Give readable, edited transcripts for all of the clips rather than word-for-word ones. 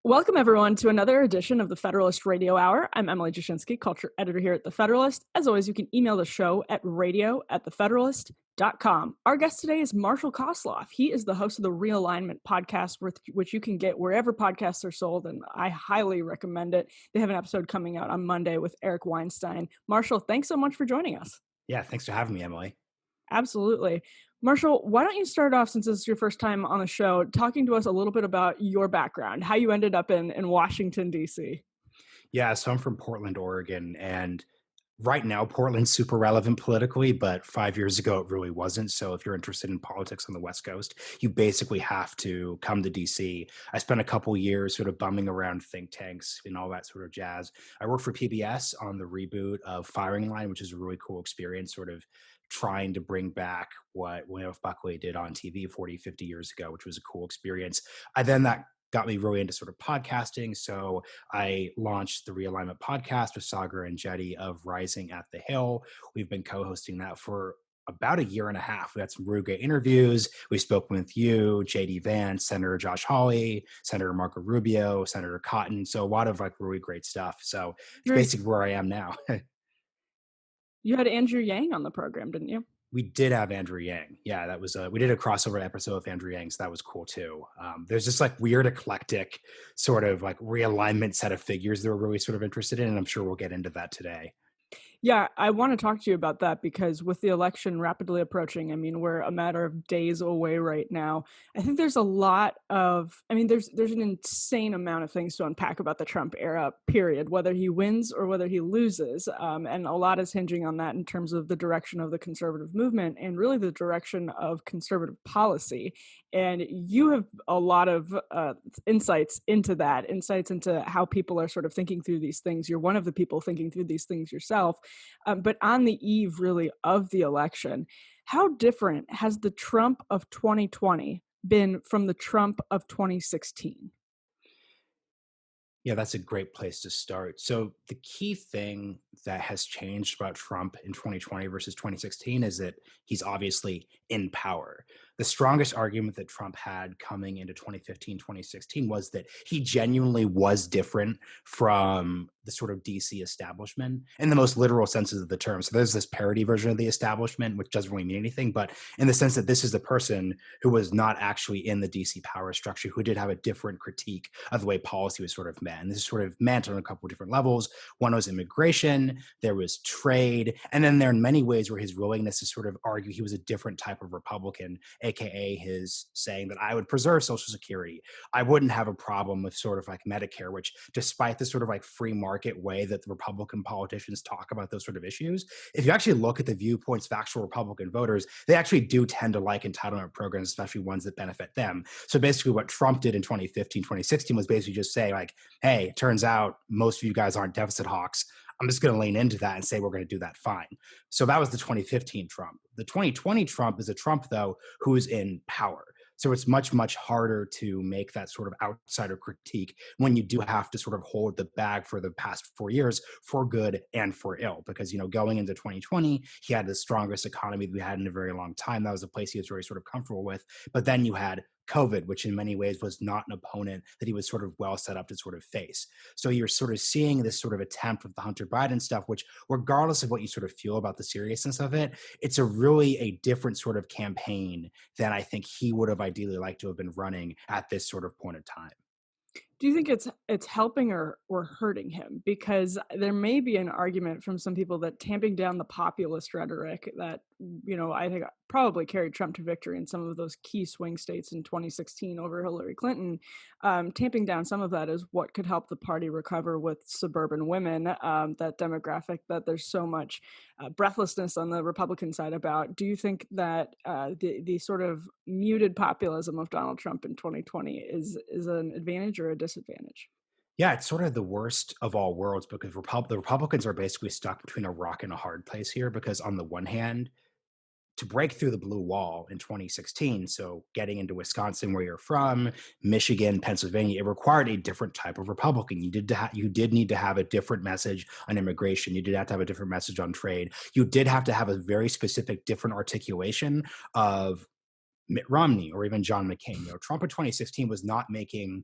Welcome, everyone, to another edition of the Federalist Radio Hour. I'm Emily Jashinsky, Culture Editor here at The Federalist. As always, you can email the show at radio@thefederalist.com. Our guest today is Marshall Kosloff. He is the host of the Realignment podcast, which you can get wherever podcasts are sold, and I highly recommend it. They have an episode coming out on Monday with Eric Weinstein. Marshall, thanks so much for joining us. Yeah, thanks for having me, Emily. Absolutely. Marshall, why don't you start off, since this is your first time on the show, talking to us a little bit about your background, how you ended up in Washington, D.C.? Yeah, so I'm from Portland, Oregon, and right now Portland's super relevant politically, but 5 years ago it really wasn't. So if you're interested in politics on the West Coast, you basically have to come to DC. I spent a couple years sort of bumming around think tanks and all that sort of jazz. I worked for PBS on the reboot of Firing Line, which is a really cool experience, sort of trying to bring back what William F. Buckley did on TV 40, 50 years ago, which was a cool experience. That got me really into sort of podcasting. So I launched the Realignment podcast with Sagar and Jetty of Rising at the Hill. We've been co-hosting that for about a year and a half. We had some really great interviews. We've spoken with you, JD Vance, Senator Josh Hawley, Senator Marco Rubio, Senator Cotton. So a lot of really great stuff. So it's basically where I am now. You had Andrew Yang on the program, didn't you? We did have Andrew Yang. Yeah, that was we did a crossover episode with Andrew Yang, so that was cool too. There's this weird eclectic sort of realignment set of figures that we're really sort of interested in, and I'm sure we'll get into that today. Yeah, I want to talk to you about that because with the election rapidly approaching, we're a matter of days away right now. I think there's a lot of, there's an insane amount of things to unpack about the Trump era, period, whether he wins or whether he loses. And a lot is hinging on that in terms of the direction of the conservative movement and really the direction of conservative policy. And you have a lot of insights into that, insights into how people are sort of thinking through these things. You're one of the people thinking through these things yourself. But on the eve, really, of the election, how different has the Trump of 2020 been from the Trump of 2016? Yeah, that's a great place to start. So the key thing that has changed about Trump in 2020 versus 2016 is that he's obviously in power. The strongest argument that Trump had coming into 2015, 2016 was that he genuinely was different from the sort of DC establishment in the most literal senses of the term. So there's this parody version of the establishment, which doesn't really mean anything, but in the sense that this is the person who was not actually in the DC power structure, who did have a different critique of the way policy was sort of meant. And this is sort of meant on a couple of different levels. One was immigration, there was trade, and then there are many ways where his willingness to sort of argue he was a different type of Republican, aka his saying that I would preserve Social Security. I wouldn't have a problem with sort of Medicare, which despite the sort of free market way that the Republican politicians talk about those sort of issues, if you actually look at the viewpoints of actual Republican voters, they actually do tend to like entitlement programs, especially ones that benefit them. So basically what Trump did in 2015, 2016 was basically just say hey, it turns out most of you guys aren't deficit hawks. I'm just going to lean into that and say we're going to do that fine. So that was the 2015 Trump. The 2020 Trump is a Trump, though, who is in power. So it's much, much harder to make that sort of outsider critique when you do have to sort of hold the bag for the past 4 years for good and for ill. Because, going into 2020, he had the strongest economy that we had in a very long time. That was a place he was very sort of comfortable with. But then you had COVID, which in many ways was not an opponent that he was sort of well set up to sort of face. So you're sort of seeing this sort of attempt with the Hunter Biden stuff, which regardless of what you sort of feel about the seriousness of it, it's really a different sort of campaign than I think he would have ideally liked to have been running at this sort of point of time. Do you think it's helping or hurting him? Because there may be an argument from some people that tamping down the populist rhetoric that, I think probably carried Trump to victory in some of those key swing states in 2016 over Hillary Clinton, tamping down some of that is what could help the party recover with suburban women, that demographic that there's so much breathlessness on the Republican side about. Do you think that the sort of muted populism of Donald Trump in 2020 is an advantage or a disadvantage? Yeah, it's sort of the worst of all worlds because the Republicans are basically stuck between a rock and a hard place here because on the one hand, to break through the blue wall in 2016, so getting into Wisconsin where you're from, Michigan, Pennsylvania, it required a different type of Republican. You did need to have a different message on immigration. You did have to have a different message on trade. You did have to have a very specific different articulation of Mitt Romney or even John McCain. Trump in 2016 was not making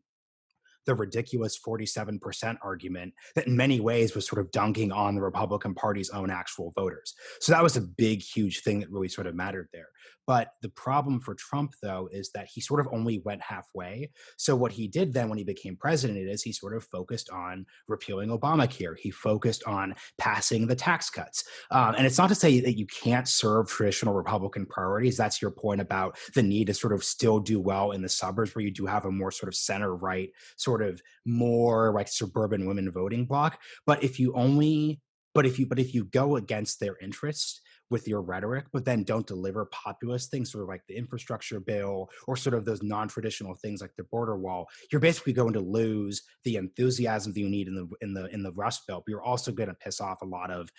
the ridiculous 47% argument that in many ways was sort of dunking on the Republican Party's own actual voters. So that was a big, huge thing that really sort of mattered there. But the problem for Trump, though, is that he sort of only went halfway. So what he did then when he became president is he sort of focused on repealing Obamacare. He focused on passing the tax cuts. And it's not to say that you can't serve traditional Republican priorities. That's your point about the need to sort of still do well in the suburbs where you do have a more sort of center right, sort of more like suburban women voting bloc. But if you only but if you go against their interests with your rhetoric, but then don't deliver populist things, sort of like the infrastructure bill or sort of those non-traditional things like the border wall, you're basically going to lose the enthusiasm that you need in the Rust Belt. But you're also going to piss off a lot of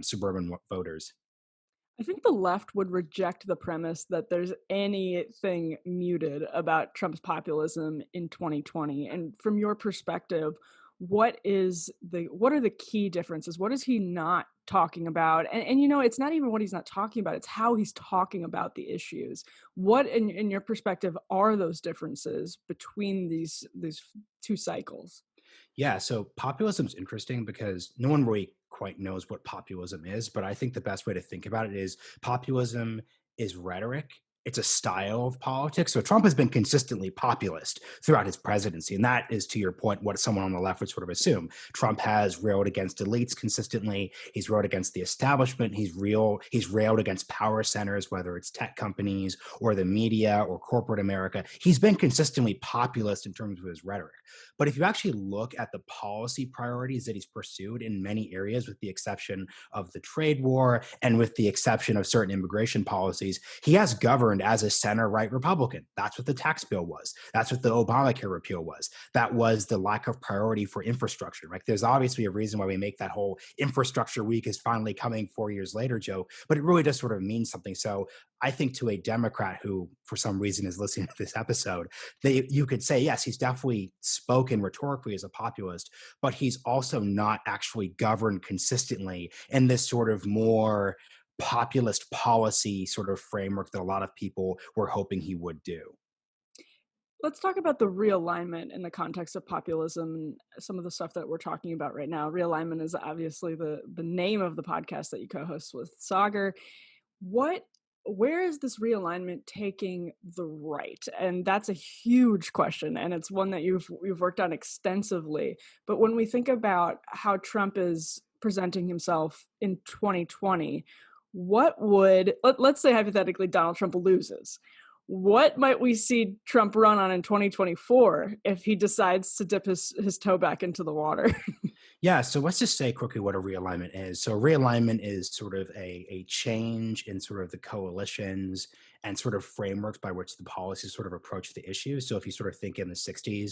suburban voters. I think the left would reject the premise that there's anything muted about Trump's populism in 2020. And from your perspective, what are the key differences? What is he not talking about? And you know, it's not even what he's not talking about, it's how he's talking about the issues. What in your perspective are those differences between these two cycles? Yeah, so populism is interesting because no one really quite knows what populism is, but I think the best way to think about it is populism is rhetoric. It's a style of politics. So Trump has been consistently populist throughout his presidency. And that is, to your point, what someone on the left would sort of assume. Trump has railed against elites consistently. He's railed against the establishment. He's railed against power centers, whether it's tech companies or the media or corporate America. He's been consistently populist in terms of his rhetoric. But if you actually look at the policy priorities that he's pursued in many areas, with the exception of the trade war and with the exception of certain immigration policies, he has governed as a center right Republican. That's what the tax bill was. That's what the Obamacare repeal was. That was the lack of priority for infrastructure. Like, there's obviously a reason why we make that whole infrastructure week is finally coming 4 years later, Joe, but it really does sort of mean something. So I think to a Democrat who, for some reason, is listening to this episode, you could say, yes, he's definitely spoken rhetorically as a populist, but he's also not actually governed consistently in this sort of more populist policy sort of framework that a lot of people were hoping he would do. Let's talk about the realignment in the context of populism and some of the stuff that we're talking about right now. Realignment is obviously the name of the podcast that you co-host with Sagar. What where is this realignment taking the right? And that's a huge question, and it's one that you've worked on extensively. But when we think about how Trump is presenting himself in 2020, let's say hypothetically Donald Trump loses. What might we see Trump run on in 2024 if he decides to dip his toe back into the water? Yeah, so let's just say quickly what a realignment is. So realignment is sort of a change in sort of the coalitions and sort of frameworks by which the policies sort of approach the issues. So if you sort of think in the 60s,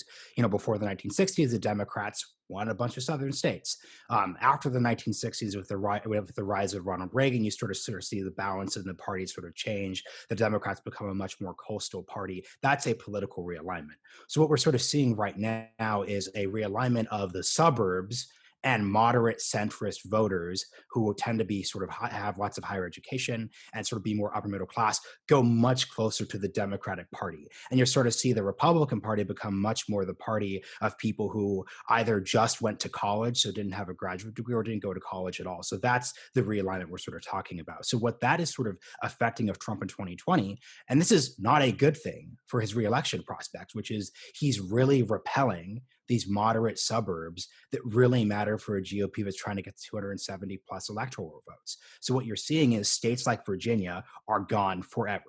before the 1960s, the Democrats won a bunch of southern states. After the 1960s, with the rise of Ronald Reagan, you sort of see the balance in the party sort of change. The Democrats become a much more coastal party. That's a political realignment. So what we're sort of seeing right now is a realignment of the suburbs and moderate centrist voters who will tend to be sort of have lots of higher education and sort of be more upper middle class, go much closer to the Democratic Party. And you sort of see the Republican Party become much more the party of people who either just went to college, so didn't have a graduate degree, or didn't go to college at all. So that's the realignment we're sort of talking about. So what that is sort of affecting of Trump in 2020, and this is not a good thing for his reelection prospects, which is he's really repelling these moderate suburbs that really matter for a GOP that's trying to get 270 plus electoral votes. So what you're seeing is states like Virginia are gone forever.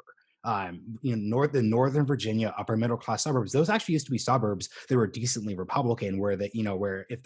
The Northern Virginia upper middle class suburbs, those actually used to be suburbs that were decently Republican, where if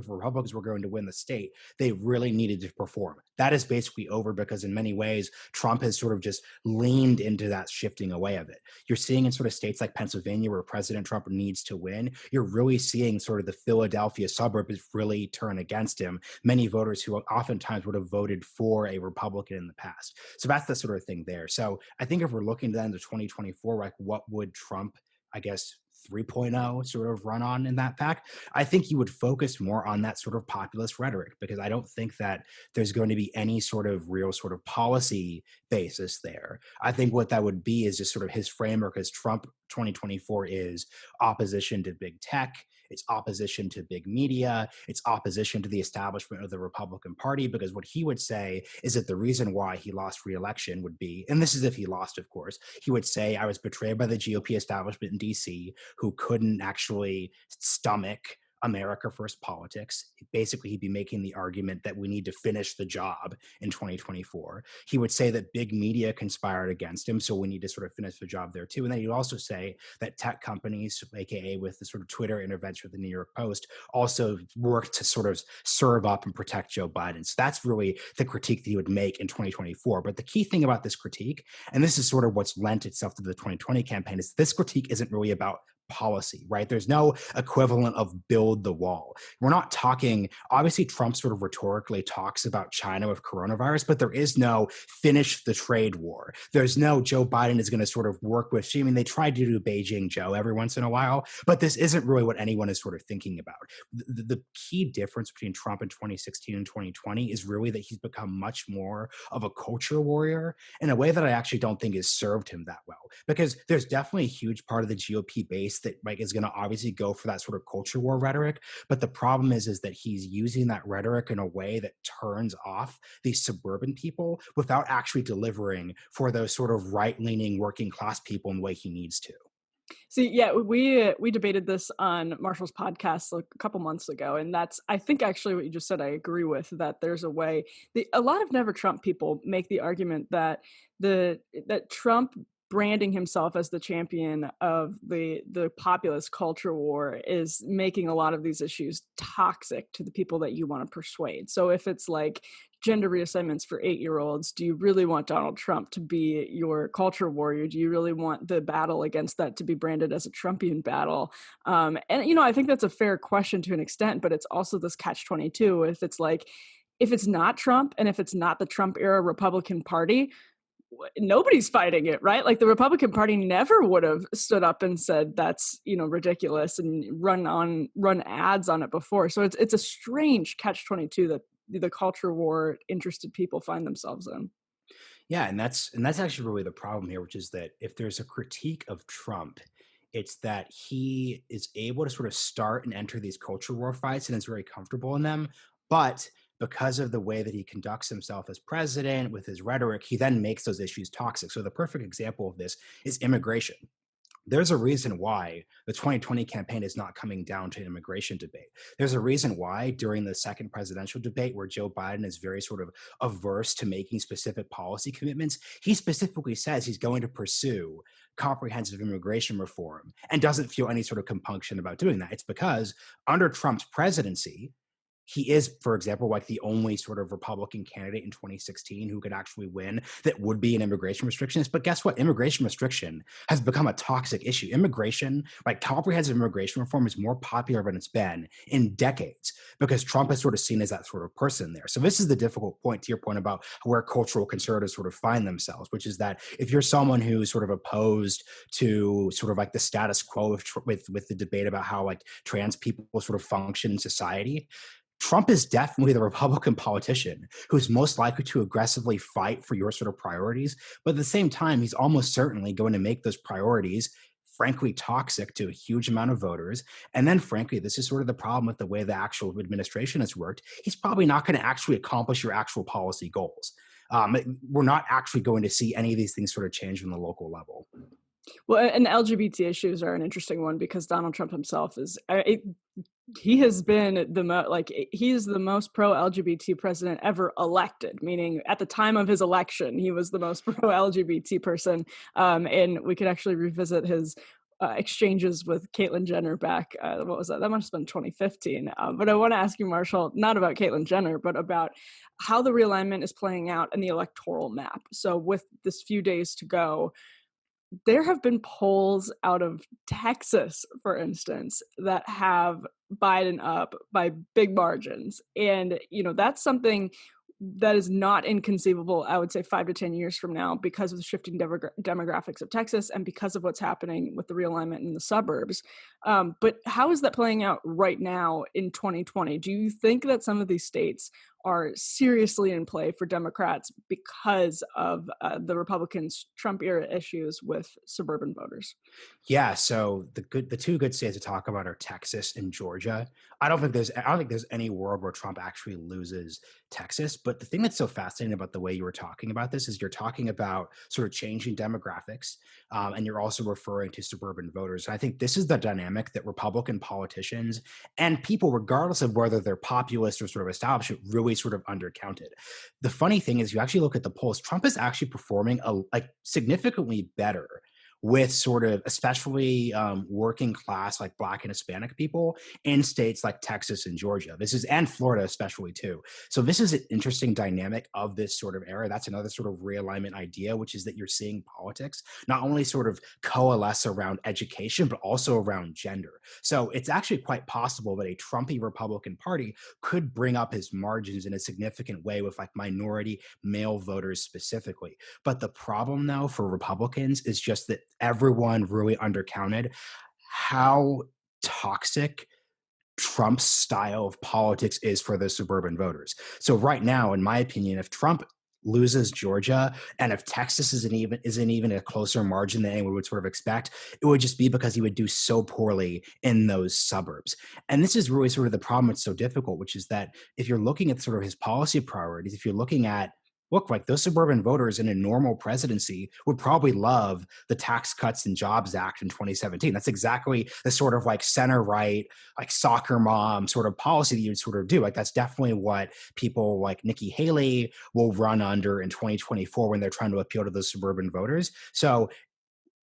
Republicans were going to win the state, they really needed to perform. That is basically over because in many ways, Trump has sort of just leaned into that shifting away of it. You're seeing in sort of states like Pennsylvania, where President Trump needs to win, you're really seeing sort of the Philadelphia suburbs really turn against him. Many voters who oftentimes would have voted for a Republican in the past. So that's the sort of thing there. So I think if we're looking then to 2024, like what would Trump, I guess, 3.0 sort of run on in that fact, I think he would focus more on that sort of populist rhetoric, because I don't think that there's going to be any sort of real sort of policy basis there. I think what that would be is just sort of his framework as Trump 2024 is opposition to big tech, it's opposition to big media, it's opposition to the establishment of the Republican Party, because what he would say is that the reason why he lost re-election would be, and this is if he lost, of course, he would say, I was betrayed by the GOP establishment in DC, who couldn't actually stomach America First politics. Basically, he'd be making the argument that we need to finish the job in 2024. He would say that big media conspired against him, so we need to sort of finish the job there too. And then he'd also say that tech companies, aka with the sort of Twitter intervention with the New York Post, also worked to sort of serve up and protect Joe Biden. So that's really the critique that he would make in 2024. But the key thing about this critique, and this is sort of what's lent itself to the 2020 campaign, is this critique isn't really about policy, right? There's no equivalent of build the wall. We're not talking, obviously Trump sort of rhetorically talks about China with coronavirus, but there is no finish the trade war. There's no Joe Biden is going to sort of work with, I mean, they tried to do Beijing Joe every once in a while, but this isn't really what anyone is sort of thinking about. The key difference between Trump in 2016 and 2020 is really that he's become much more of a culture warrior in a way that I actually don't think has served him that well, because there's definitely a huge part of the GOP base that is going to obviously go for that sort of culture war rhetoric. But the problem is that he's using that rhetoric in a way that turns off these suburban people without actually delivering for those sort of right-leaning working class people in the way he needs to. See, yeah, we debated this on Marshall's podcast like a couple months ago, and that's, I think actually what you just said, I agree with, that there's a way. A lot of Never Trump people make the argument that that Trump branding himself as the champion of the populist culture war is making a lot of these issues toxic to the people that you want to persuade. So if it's like gender reassignments for 8-year-olds, do you really want Donald Trump to be your culture warrior? Do you really want the battle against that to be branded as a Trumpian battle? And I think that's a fair question to an extent, but it's also this catch-22. If it's like, if it's not Trump and if it's not the Trump era Republican Party, nobody's fighting it, right? Like the Republican Party never would have stood up and said that's ridiculous and run ads on it before. So it's a strange catch-22 that the culture war interested people find themselves in. Yeah, and that's actually really the problem here, which is that if there's a critique of Trump, it's that he is able to sort of start and enter these culture war fights and is very comfortable in them. But because of the way that he conducts himself as president with his rhetoric, he then makes those issues toxic. So the perfect example of this is immigration. There's a reason why the 2020 campaign is not coming down to an immigration debate. There's a reason why during the second presidential debate, where Joe Biden is very sort of averse to making specific policy commitments, he specifically says he's going to pursue comprehensive immigration reform and doesn't feel any sort of compunction about doing that. It's because under Trump's presidency, he is, for example, like the only sort of Republican candidate in 2016 who could actually win that would be an immigration restrictionist. But guess what? Immigration restriction has become a toxic issue. Immigration, like comprehensive immigration reform, is more popular than it's been in decades because Trump is sort of seen as that sort of person there. So this is the difficult point, to your point about where cultural conservatives sort of find themselves, which is that if you're someone who's sort of opposed to sort of like the status quo with the debate about how like trans people sort of function in society, Trump is definitely the Republican politician who's most likely to aggressively fight for your sort of priorities. But at the same time, he's almost certainly going to make those priorities, frankly, toxic to a huge amount of voters. And then, frankly, this is sort of the problem with the way the actual administration has worked. He's probably not going to actually accomplish your actual policy goals. We're not actually going to see any of these things sort of change on the local level. Well, and LGBT issues are an interesting one because Donald Trump himself is, he has been he's the most pro-LGBT president ever elected, meaning at the time of his election, he was the most pro-LGBT person. And we could actually revisit his exchanges with Caitlyn Jenner back, what was that? That must have been 2015. But I want to ask you, Marshall, not about Caitlyn Jenner, but about how the realignment is playing out in the electoral map. So with this few days to go, there have been polls out of Texas, for instance, that have Biden up by big margins. And, that's something that is not inconceivable, I would say 5 to 10 years from now, because of the shifting demographics of Texas and because of what's happening with the realignment in the suburbs. But how is that playing out right now in 2020? Do you think that some of these states are seriously in play for Democrats because of the Republicans' Trump era issues with suburban voters? Yeah, so the two good states to talk about are Texas and Georgia. I don't think there's any world where Trump actually loses Texas. But the thing that's so fascinating about the way you were talking about this is you're talking about sort of changing demographics, and you're also referring to suburban voters. And I think this is the dynamic that Republican politicians and people, regardless of whether they're populist or sort of establishment, really sort of undercounted. The funny thing is, you actually look at the polls. Trump is actually performing like significantly better with sort of especially working class like Black and Hispanic people in states like Texas and Georgia. This is and Florida especially too. So this is an interesting dynamic of this sort of era. That's another sort of realignment idea, which is that you're seeing politics not only sort of coalesce around education, but also around gender. So it's actually quite possible that a Trumpy Republican Party could bring up his margins in a significant way with like minority male voters specifically. But the problem, though, for Republicans is just that everyone really undercounted how toxic Trump's style of politics is for the suburban voters. So right now, in my opinion, if Trump loses Georgia and if Texas isn't even a closer margin than anyone would sort of expect, it would just be because he would do so poorly in those suburbs. And this is really sort of the problem. It's so difficult, which is that if you're looking at sort of his policy priorities, if you're looking at look, like those suburban voters in a normal presidency would probably love the Tax Cuts and Jobs Act in 2017. That's exactly the sort of like center right, like soccer mom sort of policy that you'd sort of do. Like that's definitely what people like Nikki Haley will run under in 2024 when they're trying to appeal to those suburban voters. So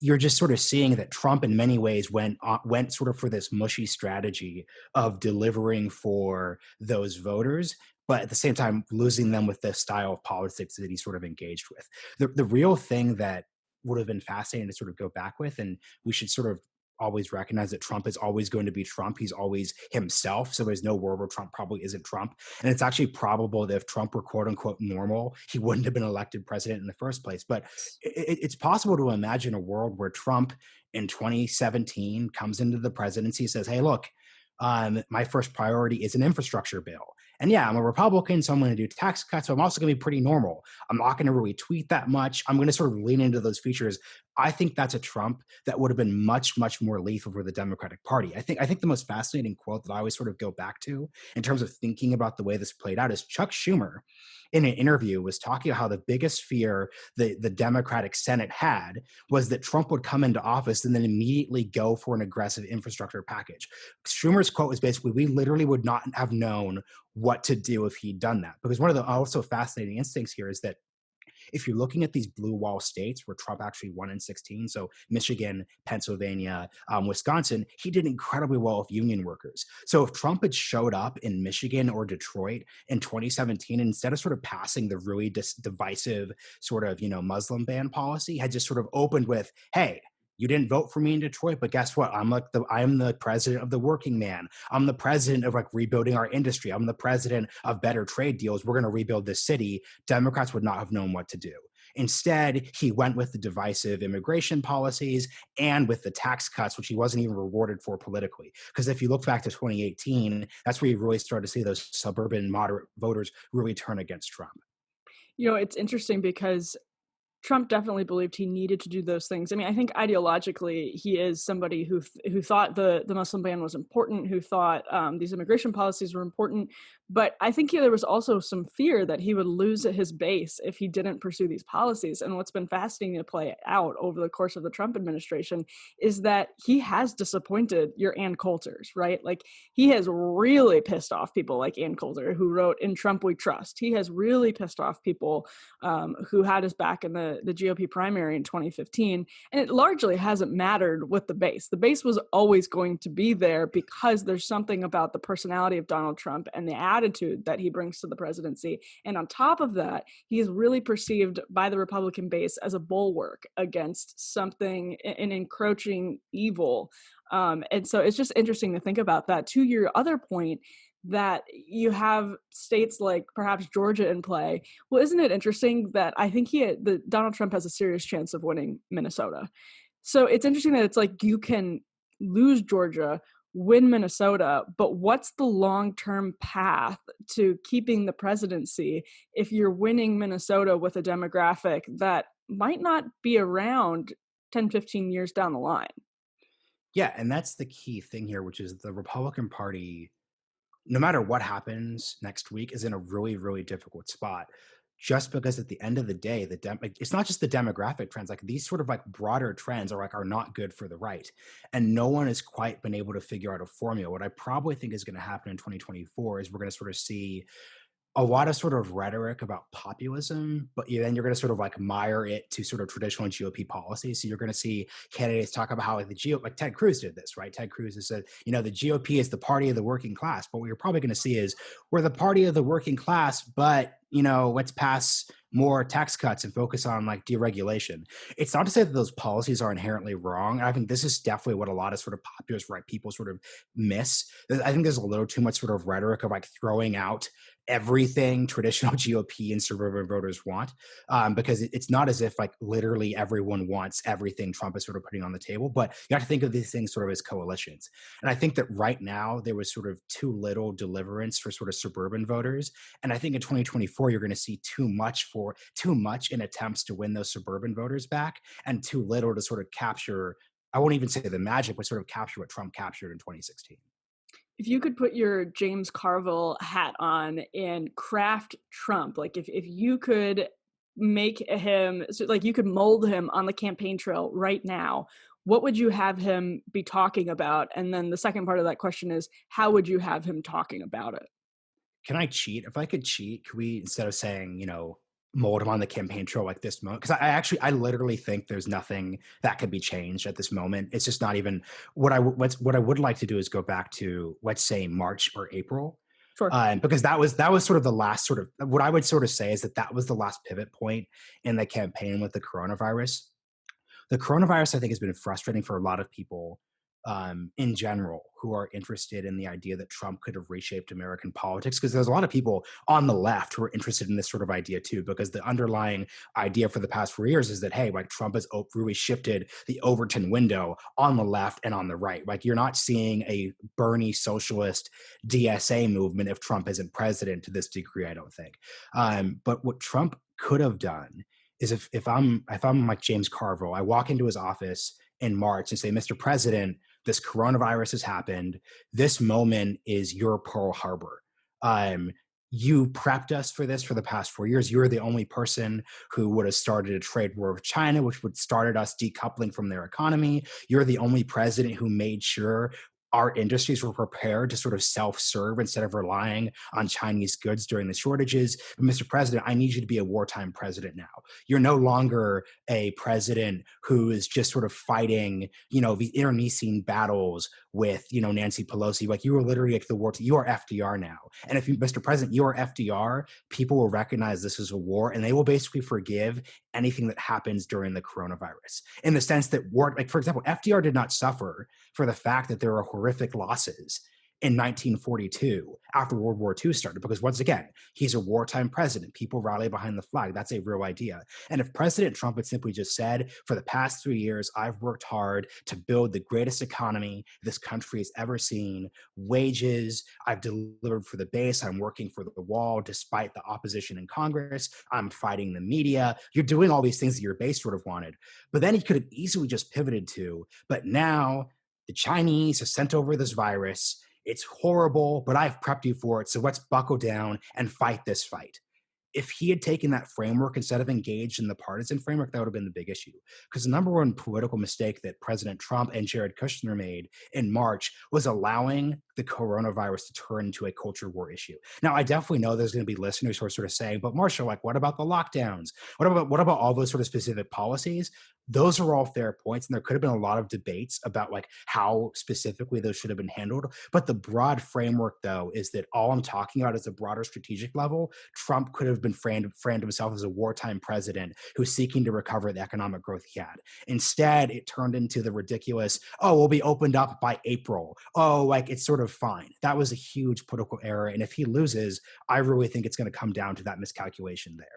you're just sort of seeing that Trump in many ways went sort of for this mushy strategy of delivering for those voters, but at the same time losing them with the style of politics that he sort of engaged with. The real thing that would have been fascinating to sort of go back with, and we should sort of always recognize that Trump is always going to be Trump. He's always himself. So there's no world where Trump probably isn't Trump. And it's actually probable that if Trump were quote unquote normal, he wouldn't have been elected president in the first place. But it's possible to imagine a world where Trump in 2017 comes into the presidency, says, hey, look, my first priority is an infrastructure bill. And yeah, I'm a Republican, so I'm going to do tax cuts. So I'm also going to be pretty normal. I'm not going to really tweet that much. I'm going to sort of lean into those features. I think that's a Trump that would have been much, much more lethal for the Democratic Party. I think the most fascinating quote that I always sort of go back to in terms of thinking about the way this played out is Chuck Schumer in an interview was talking about how the biggest fear the Democratic Senate had was that Trump would come into office and then immediately go for an aggressive infrastructure package. Schumer's quote was basically, we literally would not have known what to do if he'd done that. Because one of the also fascinating instincts here is that if you're looking at these blue wall states where Trump actually won in 16, so Michigan, Pennsylvania, Wisconsin, he did incredibly well with union workers. So if Trump had showed up in Michigan or Detroit in 2017, instead of sort of passing the really divisive sort of, Muslim ban policy, had just sort of opened with, hey, you didn't vote for me in Detroit, but guess what? I'm the president of the working man. I'm the president of like rebuilding our industry. I'm the president of better trade deals. We're going to rebuild this city. Democrats would not have known what to do. Instead, he went with the divisive immigration policies and with the tax cuts, which he wasn't even rewarded for politically. Because if you look back to 2018, that's where you really started to see those suburban moderate voters really turn against Trump. It's interesting because Trump definitely believed he needed to do those things. I mean, I think ideologically, he is somebody who thought the Muslim ban was important, who thought these immigration policies were important. But I think there was also some fear that he would lose his base if he didn't pursue these policies. And what's been fascinating to play out over the course of the Trump administration is that he has disappointed your Ann Coulters, right? Like he has really pissed off people like Ann Coulter, who wrote "In Trump We Trust." He has really pissed off people who had his back in the GOP primary in 2015. And it largely hasn't mattered with the base. The base was always going to be there because there's something about the personality of Donald Trump and the attitude that he brings to the presidency. And on top of that, he is really perceived by the Republican base as a bulwark against something, an encroaching evil. And so it's just interesting to think about that. To your other point, that you have states like perhaps Georgia in play. Well, isn't it interesting that I think Donald Trump has a serious chance of winning Minnesota. So it's interesting that it's like you can lose Georgia, win Minnesota, but what's the long-term path to keeping the presidency if you're winning Minnesota with a demographic that might not be around 10, 15 years down the line? Yeah, and that's the key thing here, which is the Republican Party, no matter what happens next week, is in a really, really difficult spot. Just because at the end of the day, like, it's not just the demographic trends, like these sort of like broader trends are not good for the right. And no one has quite been able to figure out a formula. What I probably think is going to happen in 2024 is we're going to sort of see a lot of sort of rhetoric about populism, but then you're going to sort of like mire it to sort of traditional GOP policies. So you're going to see candidates talk about how like like Ted Cruz did this, right? Ted Cruz has said, the GOP is the party of the working class. But what you're probably going to see is we're the party of the working class, but let's pass more tax cuts and focus on like deregulation. It's not to say that those policies are inherently wrong. I think this is definitely what a lot of sort of populist right people sort of miss. I think there's a little too much sort of rhetoric of like throwing out everything traditional GOP and suburban voters want, because it's not as if like literally everyone wants everything Trump is sort of putting on the table, but you have to think of these things sort of as coalitions. And I think that right now there was sort of too little deliverance for sort of suburban voters. And I think in 2024, you're going to see too much in attempts to win those suburban voters back and too little to sort of capture, I won't even say the magic, but sort of capture what Trump captured in 2016. If you could put your James Carville hat on and craft Trump, like if you could make him, so like you could mold him on the campaign trail right now, what would you have him be talking about? And then the second part of that question is, how would you have him talking about it? Can I cheat? If I could cheat, could we, instead of saying, mold him on the campaign trail like this moment? Because I literally think there's nothing that could be changed at this moment. It's just not even what I would like to do is go back to, let's say, March or April. Sure. Because that was sort of the last sort of, what I would sort of say is that was the last pivot point in the campaign with the coronavirus. The coronavirus, I think, has been frustrating for a lot of people in general who are interested in the idea that Trump could have reshaped American politics, because there's a lot of people on the left who are interested in this sort of idea too, because the underlying idea for the past 4 years is that, hey, like Trump has really shifted the Overton window on the left and on the right. Like you're not seeing a Bernie socialist DSA movement if Trump isn't president to this degree, I don't think. But what Trump could have done is if I'm like James Carville, I walk into his office in March and say, Mr. President, this coronavirus has happened. This moment is your Pearl Harbor. You prepped us for this for the past 4 years. You're the only person who would have started a trade war with China, which would started us decoupling from their economy. You're the only president who made sure our industries were prepared to sort of self-serve instead of relying on Chinese goods during the shortages. But Mr. President, I need you to be a wartime president now. You're no longer a president who is just sort of fighting, the internecine battles with, Nancy Pelosi. Like you are literally like you are FDR now. And if you, Mr. President, you are FDR, people will recognize this as a war and they will basically forgive anything that happens during the coronavirus. In the sense that like for example, FDR did not suffer for the fact that there were horrific losses in 1942 after World War II started, because once again, he's a wartime president. People rally behind the flag. That's a real idea. And if President Trump had simply just said, for the past 3 years, I've worked hard to build the greatest economy this country has ever seen, wages, I've delivered for the base, I'm working for the wall despite the opposition in Congress, I'm fighting the media, you're doing all these things that your base sort of wanted. But then he could have easily just pivoted to, but now the Chinese have sent over this virus. It's horrible, but I've prepped you for it. So let's buckle down and fight this fight. If he had taken that framework instead of engaged in the partisan framework, that would have been the big issue. Because the number one political mistake that President Trump and Jared Kushner made in March was allowing the coronavirus to turn into a culture war issue. Now, I definitely know there's going to be listeners who are sort of saying, but Marshall, like, what about the lockdowns? What about all those sort of specific policies? Those are all fair points, and there could have been a lot of debates about like how specifically those should have been handled. But the broad framework, though, is that all I'm talking about is a broader strategic level. Trump could have been framed himself as a wartime president who's seeking to recover the economic growth he had. Instead, it turned into the ridiculous, oh, we'll be opened up by April. Oh, like it's sort of fine. That was a huge political error. And if he loses, I really think it's going to come down to that miscalculation there.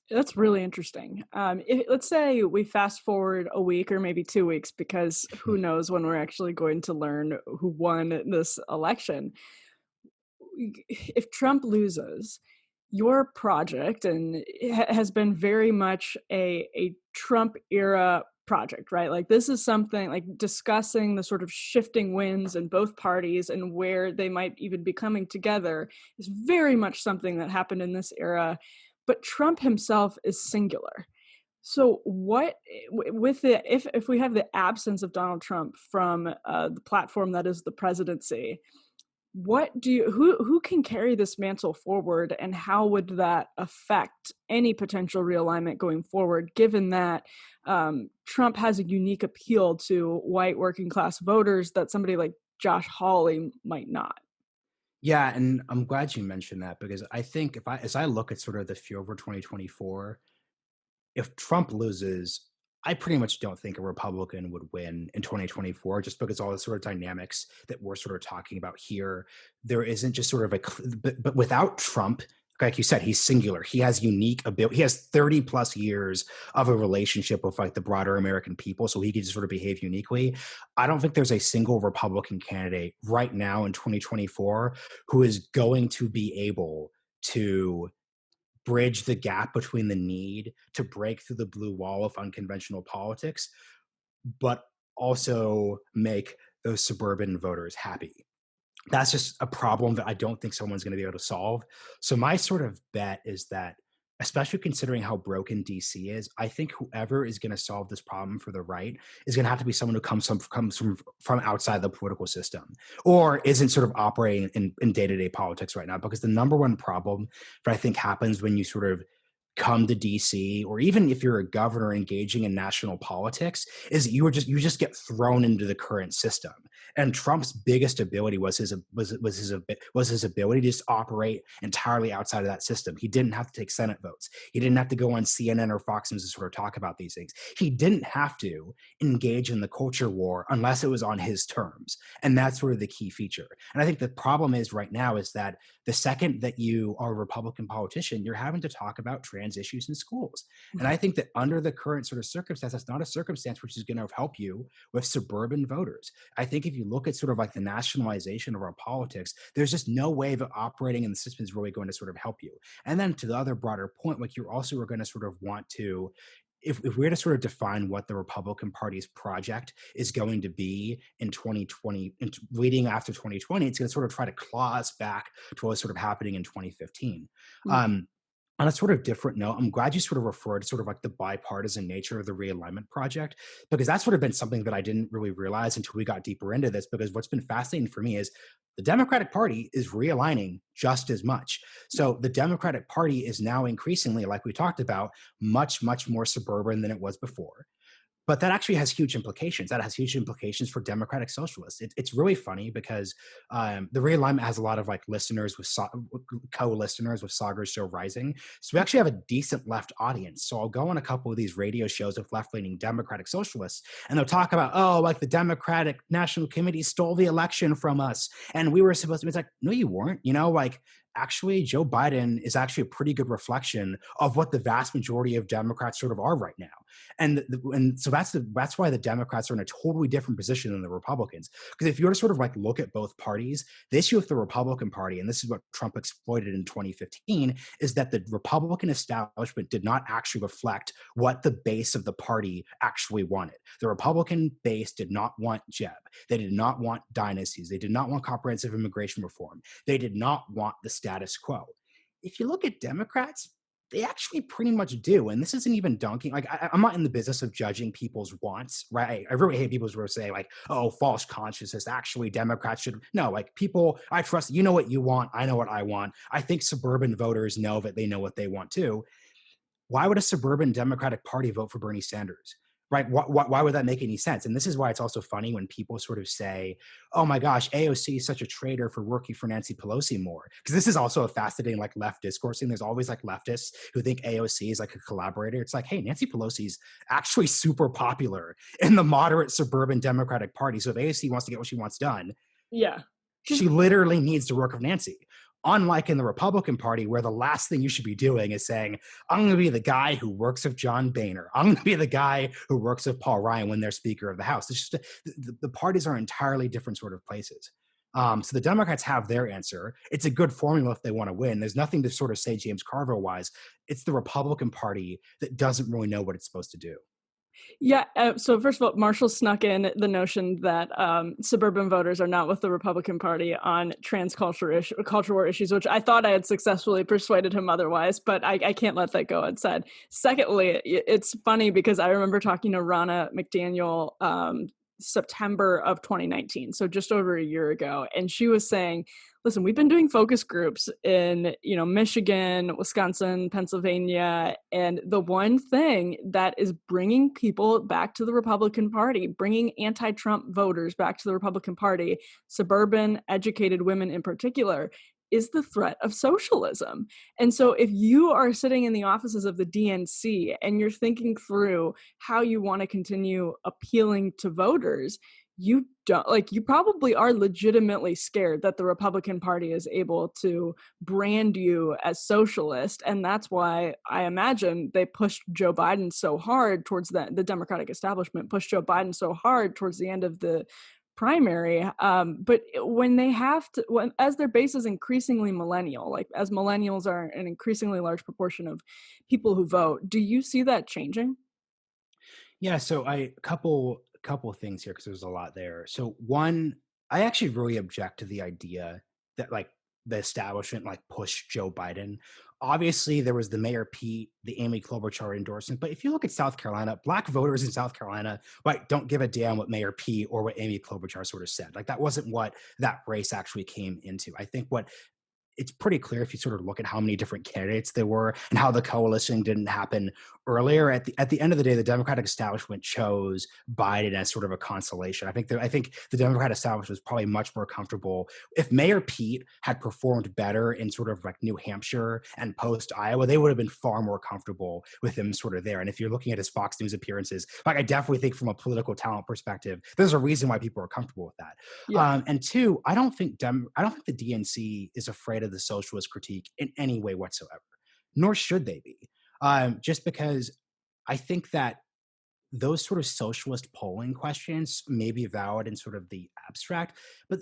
That's really interesting. Let's say we fast forward a week or maybe 2 weeks, because who knows when we're actually going to learn who won this election. If Trump loses, your project has been very much a Trump era project, right? Like this is something like discussing the sort of shifting winds in both parties and where they might even be coming together is very much something that happened in this era. But Trump himself is singular. So what with the if we have the absence of Donald Trump from the platform that is the presidency, what do you who can carry this mantle forward, and how would that affect any potential realignment going forward, given that Trump has a unique appeal to white working class voters that somebody like Josh Hawley might not? Yeah, and I'm glad you mentioned that because I think as I look at sort of the field for 2024, if Trump loses, I pretty much don't think a Republican would win in 2024, just because all the sort of dynamics that we're sort of talking about here, there isn't just sort of but without Trump, like you said, he's singular. He has unique ability. He has 30 plus years of a relationship with like the broader American people, so he can just sort of behave uniquely. I don't think there's a single Republican candidate right now in 2024 who is going to be able to bridge the gap between the need to break through the blue wall of unconventional politics, but also make those suburban voters happy. That's just a problem that I don't think someone's going to be able to solve. So my sort of bet is that, especially considering how broken DC is, I think whoever is going to solve this problem for the right is going to have to be someone who comes from outside the political system or isn't sort of operating in day-to-day politics right now. Because the number one problem that I think happens when you sort of come to DC, or even if you're a governor engaging in national politics, is that you just get thrown into the current system. And Trump's biggest ability was his ability to just operate entirely outside of that system. He didn't have to take Senate votes. He didn't have to go on CNN or Fox News to sort of talk about these things. He didn't have to engage in the culture war unless it was on his terms. And that's sort of the key feature. And I think the problem is right now is that the second that you are a Republican politician, you're having to talk about trans issues in schools. And I think that under the current sort of circumstance, that's not a circumstance which is going to help you with suburban voters. I think if you look at sort of like the nationalization of our politics, there's just no way that operating in the system is really going to sort of help you. And then to the other broader point, like you're also going to sort of want to, if we're to sort of define what the Republican Party's project is going to be in 2020, leading after 2020, it's going to sort of try to claw us back to what was sort of happening in 2015. On a sort of different note, I'm glad you sort of referred to sort of like the bipartisan nature of the realignment project, because that's sort of been something that I didn't really realize until we got deeper into this, because what's been fascinating for me is the Democratic Party is realigning just as much. So the Democratic Party is now increasingly, like we talked about, much, much more suburban than it was before. But that actually has huge implications. That has huge implications for democratic socialists. It's really funny because the realignment has a lot of like listeners with co-listeners with Sagar's show Rising. So we actually have a decent left audience. So I'll go on a couple of these radio shows with left-leaning democratic socialists, and they'll talk about, oh, like the Democratic National Committee stole the election from us, and we were supposed to. It's like, no, you weren't. You know, like actually Joe Biden is actually a pretty good reflection of what the vast majority of Democrats sort of are right now. And so that's why the Democrats are in a totally different position than the Republicans. Because if you were to sort of like look at both parties, the issue with the Republican Party, and this is what Trump exploited in 2015, is that the Republican establishment did not actually reflect what the base of the party actually wanted. The Republican base did not want Jeb. They did not want dynasties. They did not want comprehensive immigration reform. They did not want the status quo. If you look at Democrats, they actually pretty much do. And this isn't even dunking. Like, I'm not in the business of judging people's wants, right? I really hate people who say like, oh, false consciousness. Actually, Democrats should. No, like people, I trust, you know what you want. I know what I want. I think suburban voters know that they know what they want too. Why would a suburban Democratic Party vote for Bernie Sanders? right? Why would that make any sense? And this is why it's also funny when people sort of say, oh my gosh, AOC is such a traitor for working for Nancy Pelosi more. Because this is also a fascinating like left discourse. And there's always like leftists who think AOC is like a collaborator. It's like, hey, Nancy Pelosi's actually super popular in the moderate suburban Democratic Party. So if AOC wants to get what she wants done, Yeah. she literally needs to work with Nancy. Unlike in the Republican Party, where the last thing you should be doing is saying, I'm going to be the guy who works with John Boehner. I'm going to be the guy who works with Paul Ryan when they're Speaker of the House. It's just the parties are entirely different sort of places. So the Democrats have their answer. It's a good formula if they want to win. There's nothing to sort of say James Carville wise. It's the Republican Party that doesn't really know what it's supposed to do. Yeah. So first of all, Marshall snuck in the notion that suburban voters are not with the Republican Party on culture war issues, which I thought I had successfully persuaded him otherwise, but I can't let that go unsaid. Secondly, it's funny because I remember talking to Ronna McDaniel September of 2019, so just over a year ago, and she was saying, listen, we've been doing focus groups in, Michigan, Wisconsin, Pennsylvania, and the one thing that is bringing people back to the Republican Party, bringing anti-Trump voters back to the Republican Party, suburban educated women in particular, is the threat of socialism. And so if you are sitting in the offices of the DNC and you're thinking through how you want to continue appealing to voters, you probably are legitimately scared that the Republican Party is able to brand you as socialist. And that's why I imagine they pushed Joe Biden so hard towards the Democratic establishment pushed Joe Biden so hard towards the end of the primary. But when they have to, as their base is increasingly millennial, like as millennials are an increasingly large proportion of people who vote, do you see that changing? Yeah, so couple of things here because there's a lot there. So one, I actually really object to the idea that like the establishment like pushed Joe Biden. Obviously, there was the Mayor Pete, the Amy Klobuchar endorsement, but if you look at South Carolina, Black voters in South Carolina, like don't give a damn what Mayor Pete or what Amy Klobuchar sort of said. Like that wasn't what that race actually came into. I think what it's pretty clear if you sort of look at how many different candidates there were and how the coalition didn't happen earlier. At the end of the day, the Democratic establishment chose Biden as sort of a consolation. I think the Democratic establishment was probably much more comfortable if Mayor Pete had performed better in sort of like New Hampshire and post Iowa. They would have been far more comfortable with him sort of there. And if you're looking at his Fox News appearances, like I definitely think from a political talent perspective, there's a reason why people are comfortable with that. Yeah. And two, I don't think the DNC is afraid of the socialist critique in any way whatsoever, nor should they be. Just because I think that those sort of socialist polling questions may be valid in sort of the abstract, but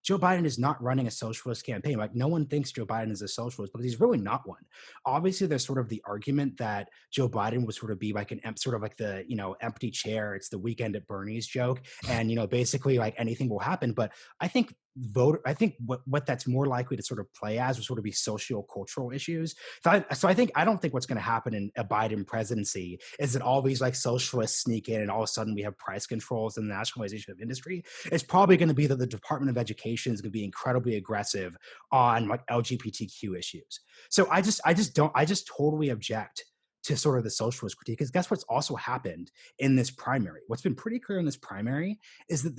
Joe Biden is not running a socialist campaign. Like no one thinks Joe Biden is a socialist, but he's really not one. Obviously, there's sort of the argument that Joe Biden would sort of be like sort of like the empty chair. It's the weekend at Bernie's joke, and basically like anything will happen. But I think I think what that's more likely to sort of play as would sort of be socio-cultural issues. I don't think what's going to happen in a Biden presidency is that all these like socialists sneak in and all of a sudden we have price controls and the nationalization of industry. It's probably going to be that the Department of Education is going to be incredibly aggressive on like LGBTQ issues. So I just totally object to sort of the socialist critique, because guess what's also happened in this primary? What's been pretty clear in this primary is that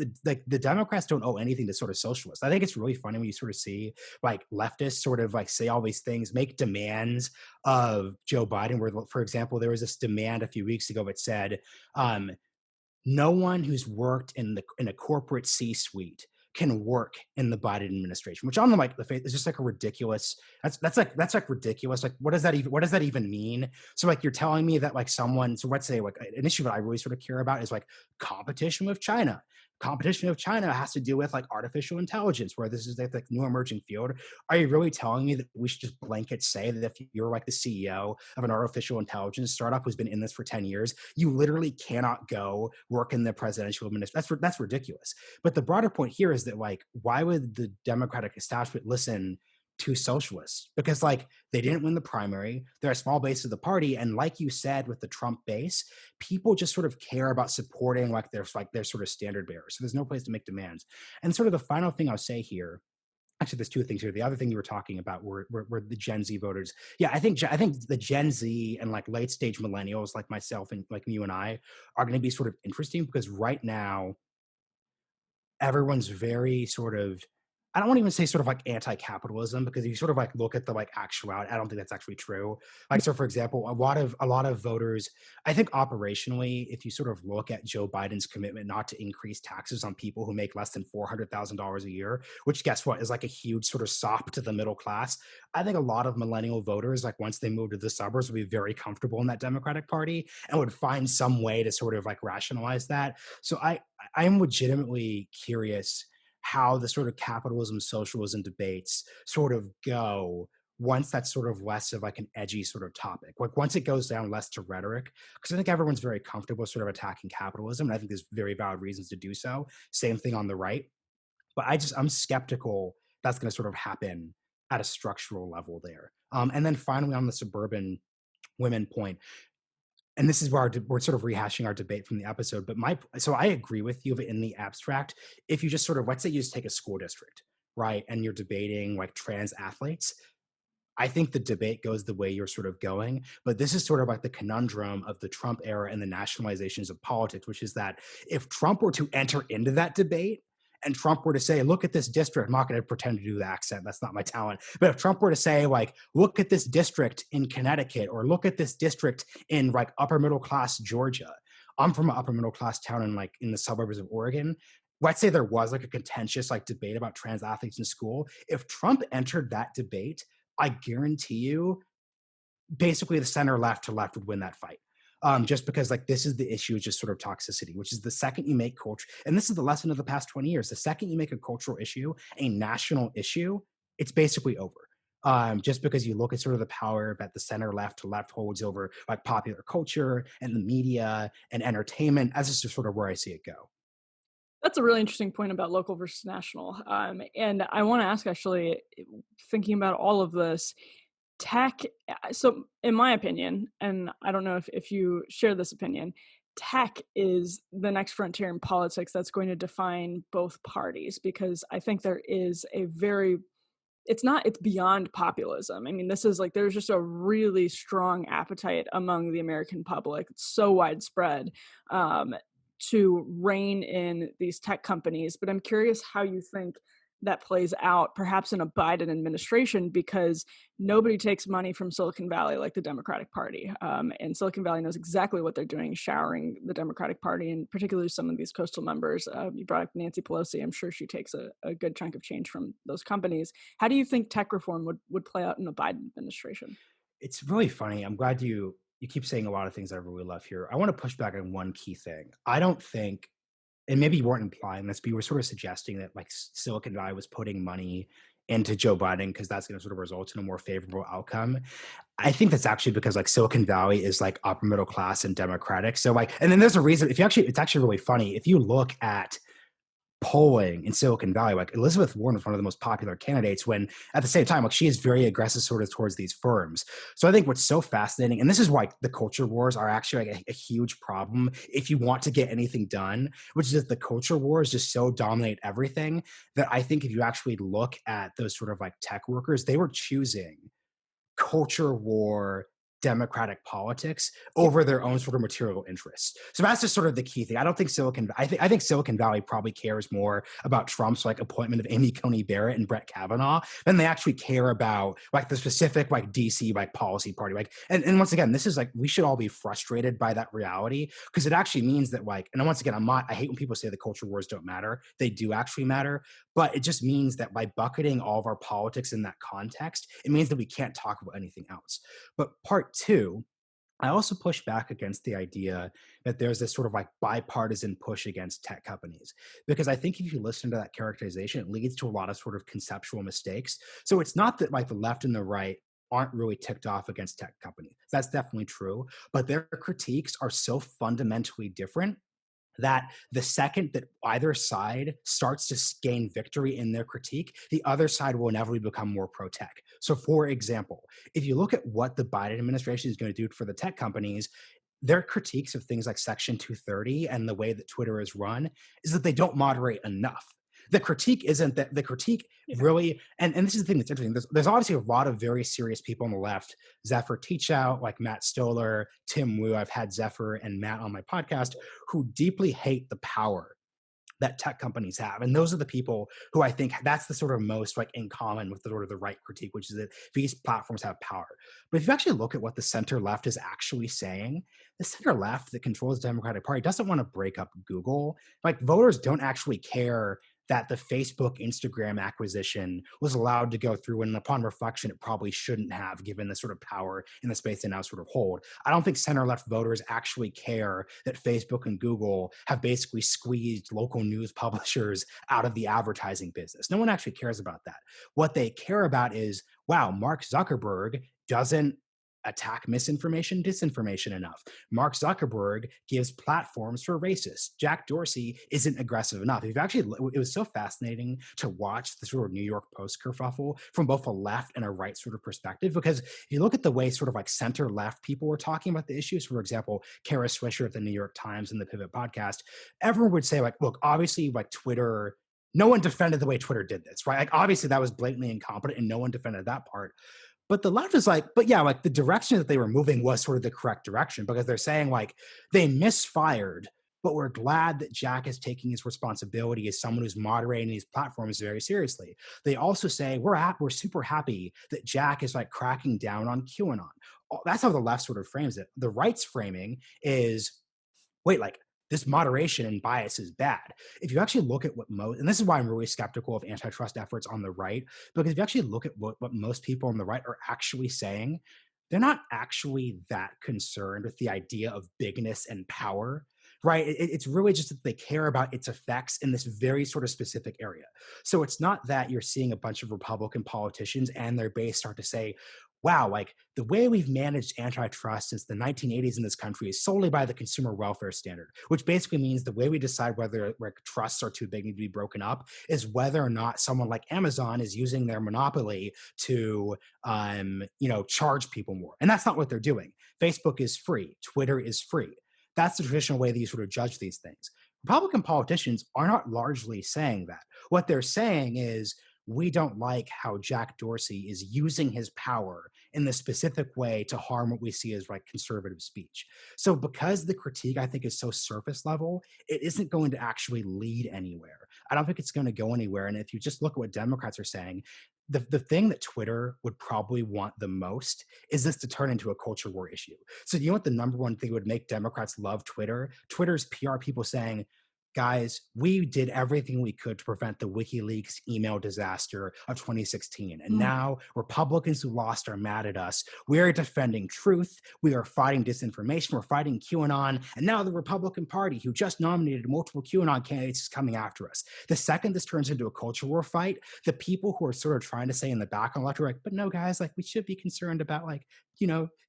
the Democrats don't owe anything to sort of socialists. I think it's really funny when you sort of see like leftists sort of like say all these things, make demands of Joe Biden, where, for example, there was this demand a few weeks ago that said, no one who's worked in a corporate C-suite can work in the Biden administration, which on the face is just like a ridiculous. That's like ridiculous. Like, what does that even mean? So like you're telling me that like someone, so let's say like an issue that I really sort of care about is like competition with China. Competition with China has to do with like artificial intelligence, where this is like new emerging field. Are you really telling me that we should just blanket say that if you're like the CEO of an artificial intelligence startup who's been in this for 10 years, you literally cannot go work in the presidential administration? That's ridiculous. But the broader point here is that like, why would the Democratic establishment listen to socialists? Because like they didn't win the primary, they're a small base of the party, and like you said with the Trump base, people just sort of care about supporting like their sort of standard bearers. So there's no place to make demands. And sort of the final thing I'll say here actually, there's two things here. The other thing you were talking about were the Gen Z voters. Yeah, I think the Gen Z and like late stage millennials like myself and like you and I are going to be sort of interesting because right now everyone's very sort of, I don't want to even say sort of like anti-capitalism because if you sort of like look at the like actuality, I don't think that's actually true. Like, so for example, a lot of voters, I think operationally, if you sort of look at Joe Biden's commitment not to increase taxes on people who make less than $400,000 a year, which guess what is like a huge sort of sop to the middle class. I think a lot of millennial voters, like once they move to the suburbs, will be very comfortable in that Democratic Party and would find some way to sort of like rationalize that. So I'm legitimately curious how the sort of capitalism socialism debates sort of go once that's sort of less of like an edgy sort of topic, like once it goes down less to rhetoric, because I think everyone's very comfortable sort of attacking capitalism, and I think there's very valid reasons to do so. Same thing on the right, but I'm skeptical that's going to sort of happen at a structural level there. And then finally on the suburban women point, and this is where we're sort of rehashing our debate from the episode, but so I agree with you, but in the abstract, if you just sort of, let's say you just take a school district, right, and you're debating like trans athletes, I think the debate goes the way you're sort of going, but this is sort of like the conundrum of the Trump era and the nationalizations of politics, which is that if Trump were to enter into that debate and Trump were to say, look at this district, I'm not going to pretend to do the accent, that's not my talent. But if Trump were to say, like, look at this district in Connecticut or look at this district in like upper middle class Georgia. I'm from an upper middle class town in the suburbs of Oregon. Let's say there was like a contentious like debate about trans athletes in school. If Trump entered that debate, I guarantee you, basically the center left to left would win that fight. Just because like this is the issue, is just sort of toxicity, which is the second you make culture, and this is the lesson of the past 20 years. The second you make a cultural issue a national issue, it's basically over. Just because you look at sort of the power that the center left to left holds over like popular culture and the media and entertainment, as is just sort of where I see it go. That's a really interesting point about local versus national. And I want to ask actually, thinking about all of this, tech, so in my opinion, and I don't know if you share this opinion, tech is the next frontier in politics that's going to define both parties because I think there is a very it's beyond populism. I mean, this is like there's just a really strong appetite among the American public. It's so widespread um, to rein in these tech companies. But I'm curious how you think that plays out, perhaps in a Biden administration, because nobody takes money from Silicon Valley like the Democratic Party. And Silicon Valley knows exactly what they're doing, showering the Democratic Party, and particularly some of these coastal members. You brought up Nancy Pelosi. I'm sure she takes a good chunk of change from those companies. How do you think tech reform would play out in a Biden administration? It's really funny. I'm glad you keep saying a lot of things I really love here. I want to push back on one key thing. I don't think, and maybe you weren't implying this, but you were sort of suggesting that like Silicon Valley was putting money into Joe Biden because that's going to sort of result in a more favorable outcome. I think that's actually because like Silicon Valley is like upper middle class and democratic. So like, and then there's a reason. If you actually, it's actually really funny if you look at polling in Silicon Valley, like Elizabeth Warren is one of the most popular candidates when at the same time, like she is very aggressive sort of towards these firms. So I think what's so fascinating, and this is why the culture wars are actually like a huge problem if you want to get anything done, which is that the culture wars just so dominate everything that I think if you actually look at those sort of like tech workers, they were choosing culture war democratic politics over their own sort of material interests. So that's just sort of the key thing. I don't think I think Silicon Valley probably cares more about Trump's like appointment of Amy Coney Barrett and Brett Kavanaugh than they actually care about like the specific like DC like policy party. Like and once again, this is like we should all be frustrated by that reality because it actually means that like, and once again, I hate when people say the culture wars don't matter. They do actually matter. But it just means that by bucketing all of our politics in that context, it means that we can't talk about anything else. But part two, I also push back against the idea that there's this sort of like bipartisan push against tech companies. Because I think if you listen to that characterization, it leads to a lot of sort of conceptual mistakes. So it's not that like the left and the right aren't really ticked off against tech companies. That's definitely true. But their critiques are so fundamentally different that the second that either side starts to gain victory in their critique, the other side will inevitably become more pro tech. So, for example, if you look at what the Biden administration is going to do for the tech companies, their critiques of things like Section 230 and the way that Twitter is run is that they don't moderate enough. The critique isn't that the critique Yeah. really, and this is the thing that's interesting. There's obviously a lot of very serious people on the left, Zephyr Teachout, like Matt Stoller, Tim Wu. I've had Zephyr and Matt on my podcast who deeply hate the power that tech companies have. And those are the people who I think that's the sort of most like in common with the sort of the right critique, which is that these platforms have power. But if you actually look at what the center left is actually saying, the center left that controls the Democratic Party doesn't want to break up Google. Like voters don't actually care that the Facebook Instagram acquisition was allowed to go through, and upon reflection, it probably shouldn't have, given the sort of power in the space they now sort of hold. I don't think center-left voters actually care that Facebook and Google have basically squeezed local news publishers out of the advertising business. No one actually cares about that. What they care about is, wow, Mark Zuckerberg doesn't attack misinformation, disinformation enough. Mark Zuckerberg gives platforms for racists. Jack Dorsey isn't aggressive enough. If actually, it was so fascinating to watch the sort of New York Post kerfuffle from both a left and a right sort of perspective, because if you look at the way sort of like center left people were talking about the issues, for example, Kara Swisher at the New York Times and the Pivot podcast, everyone would say like, look, obviously like Twitter, no one defended the way Twitter did this, right? Like obviously that was blatantly incompetent and no one defended that part. But the left is like, but yeah, like the direction that they were moving was sort of the correct direction, because they're saying like they misfired, but we're glad that Jack is taking his responsibility as someone who's moderating these platforms very seriously. They also say we're super happy that Jack is like cracking down on QAnon. That's how the left sort of frames it. The right's framing is, wait, like this moderation and bias is bad. If you actually look at what most, and this is why I'm really skeptical of antitrust efforts on the right, because if you actually look at what most people on the right are actually saying, they're not actually that concerned with the idea of bigness and power, right? It's really just that they care about its effects in this very sort of specific area. So it's not that you're seeing a bunch of Republican politicians and their base start to say, wow, like the way we've managed antitrust since the 1980s in this country is solely by the consumer welfare standard, which basically means the way we decide whether like, trusts are too big and need to be broken up is whether or not someone like Amazon is using their monopoly to, charge people more. And that's not what they're doing. Facebook is free. Twitter is free. That's the traditional way that you sort of judge these things. Republican politicians are not largely saying that. What they're saying is, we don't like how Jack Dorsey is using his power in the specific way to harm what we see as like conservative speech. So because the critique, I think, is so surface level, it isn't going to actually lead anywhere. I don't think it's going to go anywhere. And if you just look at what Democrats are saying, the thing that Twitter would probably want the most is this to turn into a culture war issue. So you know what the number one thing would make Democrats love Twitter? Twitter's PR people saying, guys, we did everything we could to prevent the WikiLeaks email disaster of 2016. And now Republicans who lost are mad at us. We're defending truth. We are fighting disinformation. We're fighting QAnon. And now the Republican Party, who just nominated multiple QAnon candidates, is coming after us. The second this turns into a culture war fight, the people who are sort of trying to say in the back on the left are like, but no, guys, like we should be concerned about like,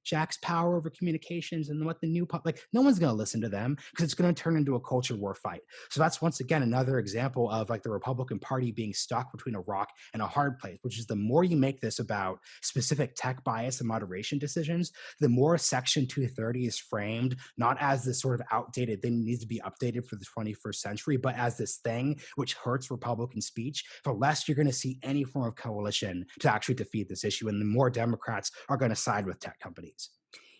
Jack's power over communications and what the new like no one's going to listen to them because it's going to turn into a culture war fight. So that's once again another example of like the Republican Party being stuck between a rock and a hard place, which is the more you make this about specific tech bias and moderation decisions, the more Section 230 is framed not as this sort of outdated thing that needs to be updated for the 21st century, but as this thing which hurts Republican speech, the less you're going to see any form of coalition to actually defeat this issue, and the more Democrats are going to side with tech companies.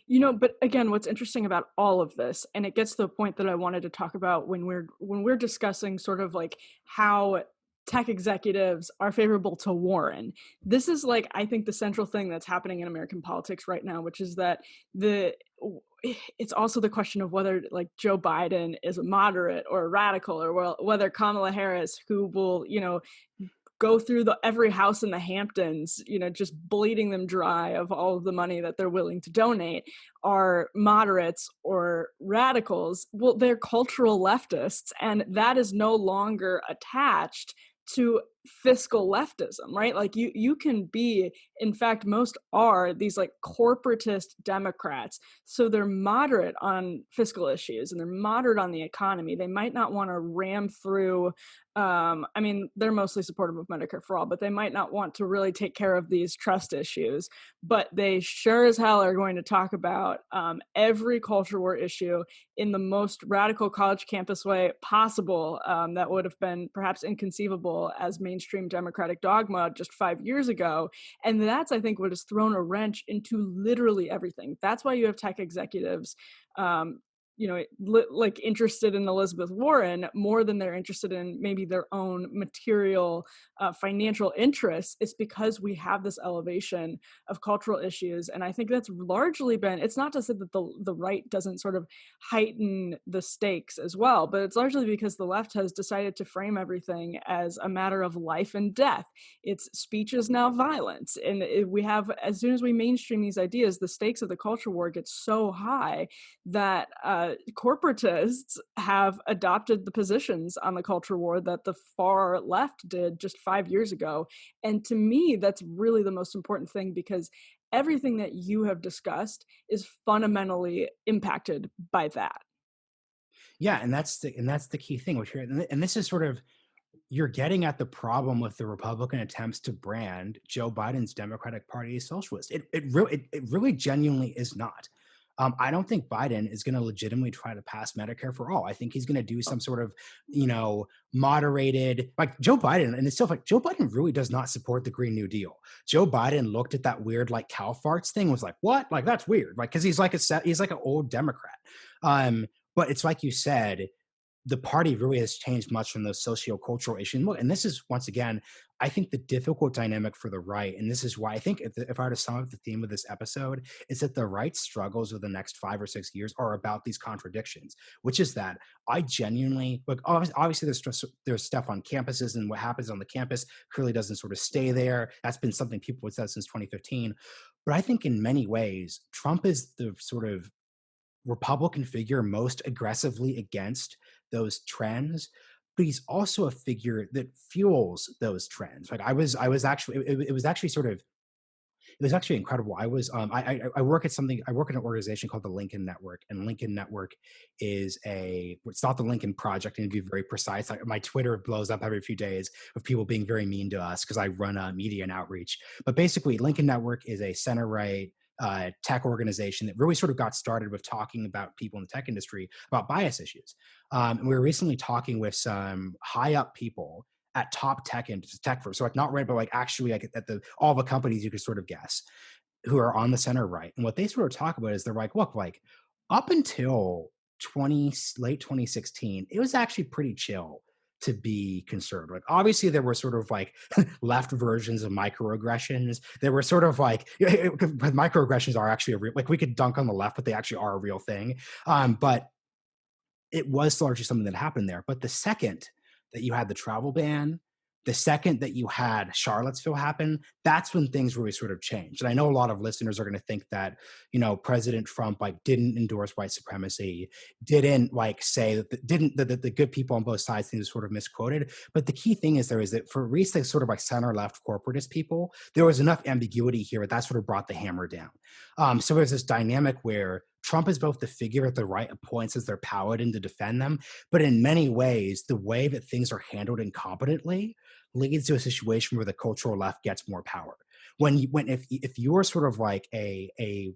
But again, what's interesting about all of this, and it gets to the point that I wanted to talk about when we're discussing sort of like how tech executives are favorable to Warren. This is like, I think, the central thing that's happening in American politics right now, which is that it's also the question of whether like Joe Biden is a moderate or a radical, or whether Kamala Harris, who will, go through every house in the Hamptons, just bleeding them dry of all of the money that they're willing to donate, are moderates or radicals. Well, they're cultural leftists, and that is no longer attached to fiscal leftism, right? Like you can be, in fact, most are these like corporatist Democrats. So they're moderate on fiscal issues and they're moderate on the economy. They might not want to ram through I mean, they're mostly supportive of Medicare for all, but they might not want to really take care of these trust issues. But they sure as hell are going to talk about every culture war issue in the most radical college campus way possible, that would have been perhaps inconceivable as mainstream Democratic dogma just 5 years ago. And that's, I think, what has thrown a wrench into literally everything. That's why you have tech executives like interested in Elizabeth Warren more than they're interested in maybe their own material financial interests. It's because we have this elevation of cultural issues. And I think that's largely been, it's not to say that the right doesn't sort of heighten the stakes as well, but it's largely because the left has decided to frame everything as a matter of life and death. It's speech is now violence. And we have, as soon as we mainstream these ideas, the stakes of the culture war get so high that corporatists have adopted the positions on the culture war that the far left did just 5 years ago. And to me, that's really the most important thing, because everything that you have discussed is fundamentally impacted by that. Yeah, and that's the key thing, which here, and this is sort of, you're getting at the problem with the Republican attempts to brand Joe Biden's Democratic Party as socialist. It really genuinely is not. I don't think Biden is going to legitimately try to pass Medicare for all. I think he's going to do some sort of, moderated, like Joe Biden. And it's still like Joe Biden really does not support the Green New Deal. Joe Biden looked at that weird like cow farts thing, was like, what? Like that's weird. Like, cause he's like an old Democrat. But it's like you said, the party really has changed much from those socio-cultural issues. And this is, once again, I think the difficult dynamic for the right, and this is why I think if I were to sum up the theme of this episode, is that the right struggles of the next 5 or 6 years are about these contradictions, which is that I genuinely, look, obviously there's stuff on campuses, and what happens on the campus clearly doesn't sort of stay there. That's been something people have said since 2015. But I think in many ways, Trump is the sort of Republican figure most aggressively against those trends, but he's also a figure that fuels those trends. Like I was actually, it was actually sort of, it was actually incredible. I was, I work at something, I work in an organization called the Lincoln Network, and Lincoln Network is it's not the Lincoln Project, and to be very precise, my Twitter blows up every few days of people being very mean to us because I run a media and outreach. But basically, Lincoln Network is a center right tech organization that really sort of got started with talking about people in the tech industry about bias issues. And we were recently talking with some high up people at top tech firms, so like not right, but like actually like at all the companies you could sort of guess, who are on the center right. And what they sort of talk about is they're like, look, like up until late 2016, it was actually pretty chill to be conservative. Like obviously there were sort of like left versions of microaggressions. There were sort of like microaggressions are actually a real, like we could dunk on the left, but they actually are a real thing. But it was largely something that happened there. But the second that you had the travel ban, the second that you had Charlottesville happen, that's when things really sort of changed. And I know a lot of listeners are going to think that, President Trump like didn't endorse white supremacy, didn't like say that the good people on both sides think was sort of misquoted. But the key thing is that for at least the sort of like center left corporatist people, there was enough ambiguity here that sort of brought the hammer down. So there's this dynamic where Trump is both the figure that the right appoints as their paladin to defend them, but in many ways, the way that things are handled incompetently leads to a situation where the cultural left gets more power. If you're sort of like a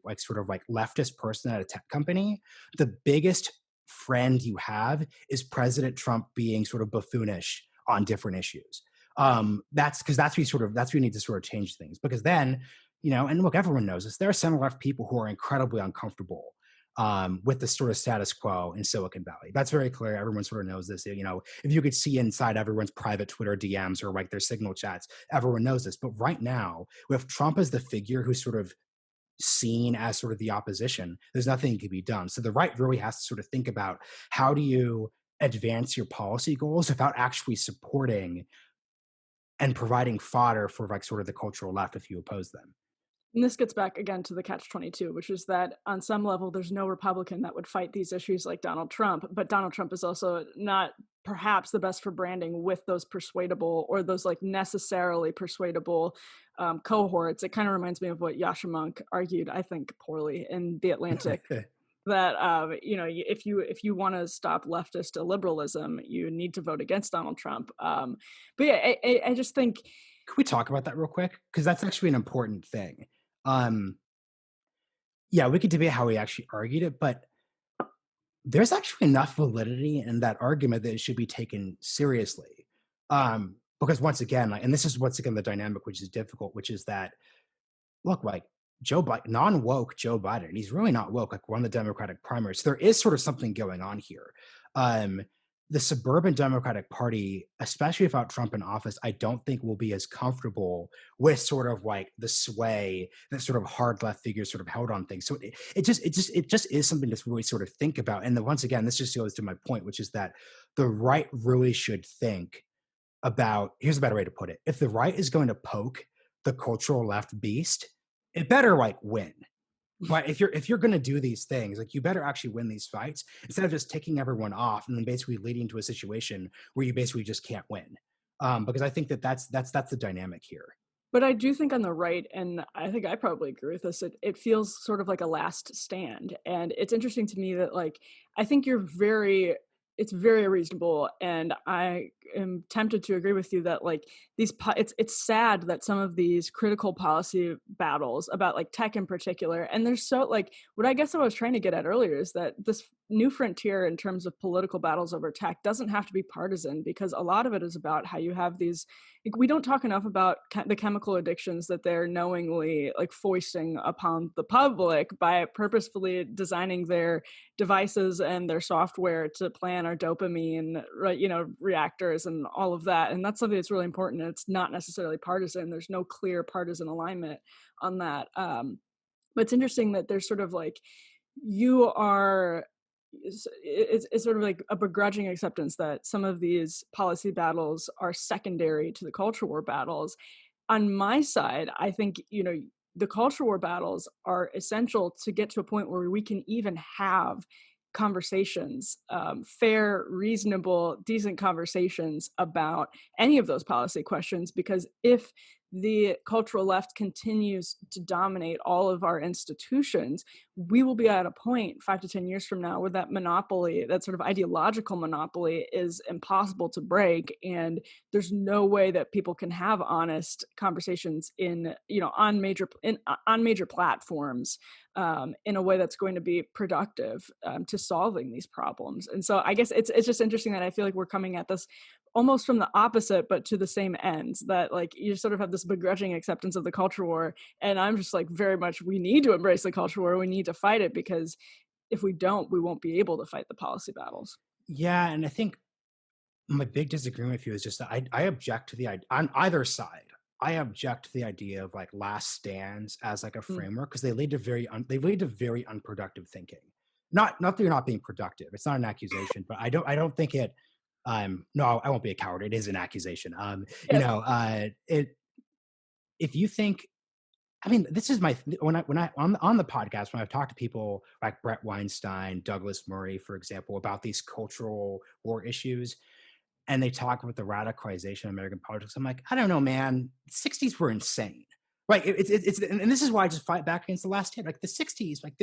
like sort of like leftist person at a tech company, the biggest friend you have is President Trump being sort of buffoonish on different issues. That's where you need to sort of change things, because then, and look, everyone knows this. There are center left people who are incredibly uncomfortable with the sort of status quo in Silicon Valley. That's very clear. Everyone sort of knows this. If you could see inside everyone's private Twitter DMs or like their Signal chats, everyone knows this. But right now, with Trump as the figure who's sort of seen as sort of the opposition, there's nothing that can be done. So the right really has to sort of think about, how do you advance your policy goals without actually supporting and providing fodder for like sort of the cultural left if you oppose them. And this gets back again to the catch-22, which is that on some level, there's no Republican that would fight these issues like Donald Trump, but Donald Trump is also not perhaps the best for branding with those persuadable or those like necessarily persuadable cohorts. It kind of reminds me of what Yasha Monk argued, I think poorly, in The Atlantic, that if you want to stop leftist illiberalism, you need to vote against Donald Trump. But yeah, I just think Can we talk about that real quick? Because that's actually an important thing. Um, yeah, we could debate how he actually argued it, but there's actually enough validity in that argument that it should be taken seriously. Because once again, like, and this is once again the dynamic which is difficult, which is that look, like Joe Biden, non-woke Joe Biden, he's really not woke, like won the Democratic primary. So there is sort of something going on here. Um, the suburban Democratic Party, especially without Trump in office, I don't think will be as comfortable with sort of like the sway that sort of hard left figures sort of held on things. So it just is something to really sort of think about. And then once again, this just goes to my point, which is that the right really should think about, here's a better way to put it. If the right is going to poke the cultural left beast, it better like win. But if you're going to do these things, like you better actually win these fights instead of just ticking everyone off and then basically leading to a situation where you basically just can't win. Because I think that's the dynamic here. But I do think on the right, and I think I probably agree with this, it feels sort of like a last stand. And it's interesting to me that, like, I think it's very reasonable. And I am tempted to agree with you that, like, it's sad that some of these critical policy battles about, like, tech in particular, and there's so, like, what I guess I was trying to get at earlier is that this new frontier in terms of political battles over tech doesn't have to be partisan, because a lot of it is about how you have these, like, we don't talk enough about the chemical addictions that they're knowingly like foisting upon the public by purposefully designing their devices and their software to plan our dopamine, right, reactors and all of that. And that's something that's really important. And it's not necessarily partisan. There's no clear partisan alignment on that. But it's interesting that there's sort of like, you are it's sort of like a begrudging acceptance that some of these policy battles are secondary to the culture war battles. On my side, I think, the culture war battles are essential to get to a point where we can even have conversations, fair, reasonable, decent conversations about any of those policy questions. Because if the cultural left continues to dominate all of our institutions, we will be at a point 5 to 10 years from now where that monopoly, that sort of ideological monopoly, is impossible to break. And there's no way that people can have honest conversations on major platforms, in a way that's going to be productive, to solving these problems. And so I guess it's just interesting that I feel like we're coming at this almost from the opposite, but to the same ends, that like you sort of have this begrudging acceptance of the culture war. And I'm just like, very much, we need to embrace the culture war. We need to fight it, because if we don't, we won't be able to fight the policy battles. Yeah, and I think my big disagreement with you is just that I object to the idea on either side. I object to the idea of like last stands as like a Mm. framework because they lead to very unproductive thinking. Not that you're not being productive. It's not an accusation, but I don't think it. No, I won't be a coward. It is an accusation. Yeah. It if you think, I mean, this is when I on the podcast when I've talked to people like Brett Weinstein, Douglas Murray, for example, about these cultural war issues, and they talk about the radicalization of American politics. I'm like, I don't know, man. The 60s were insane. Right. And this is why I just fight back against the last hit. Like the 60s, like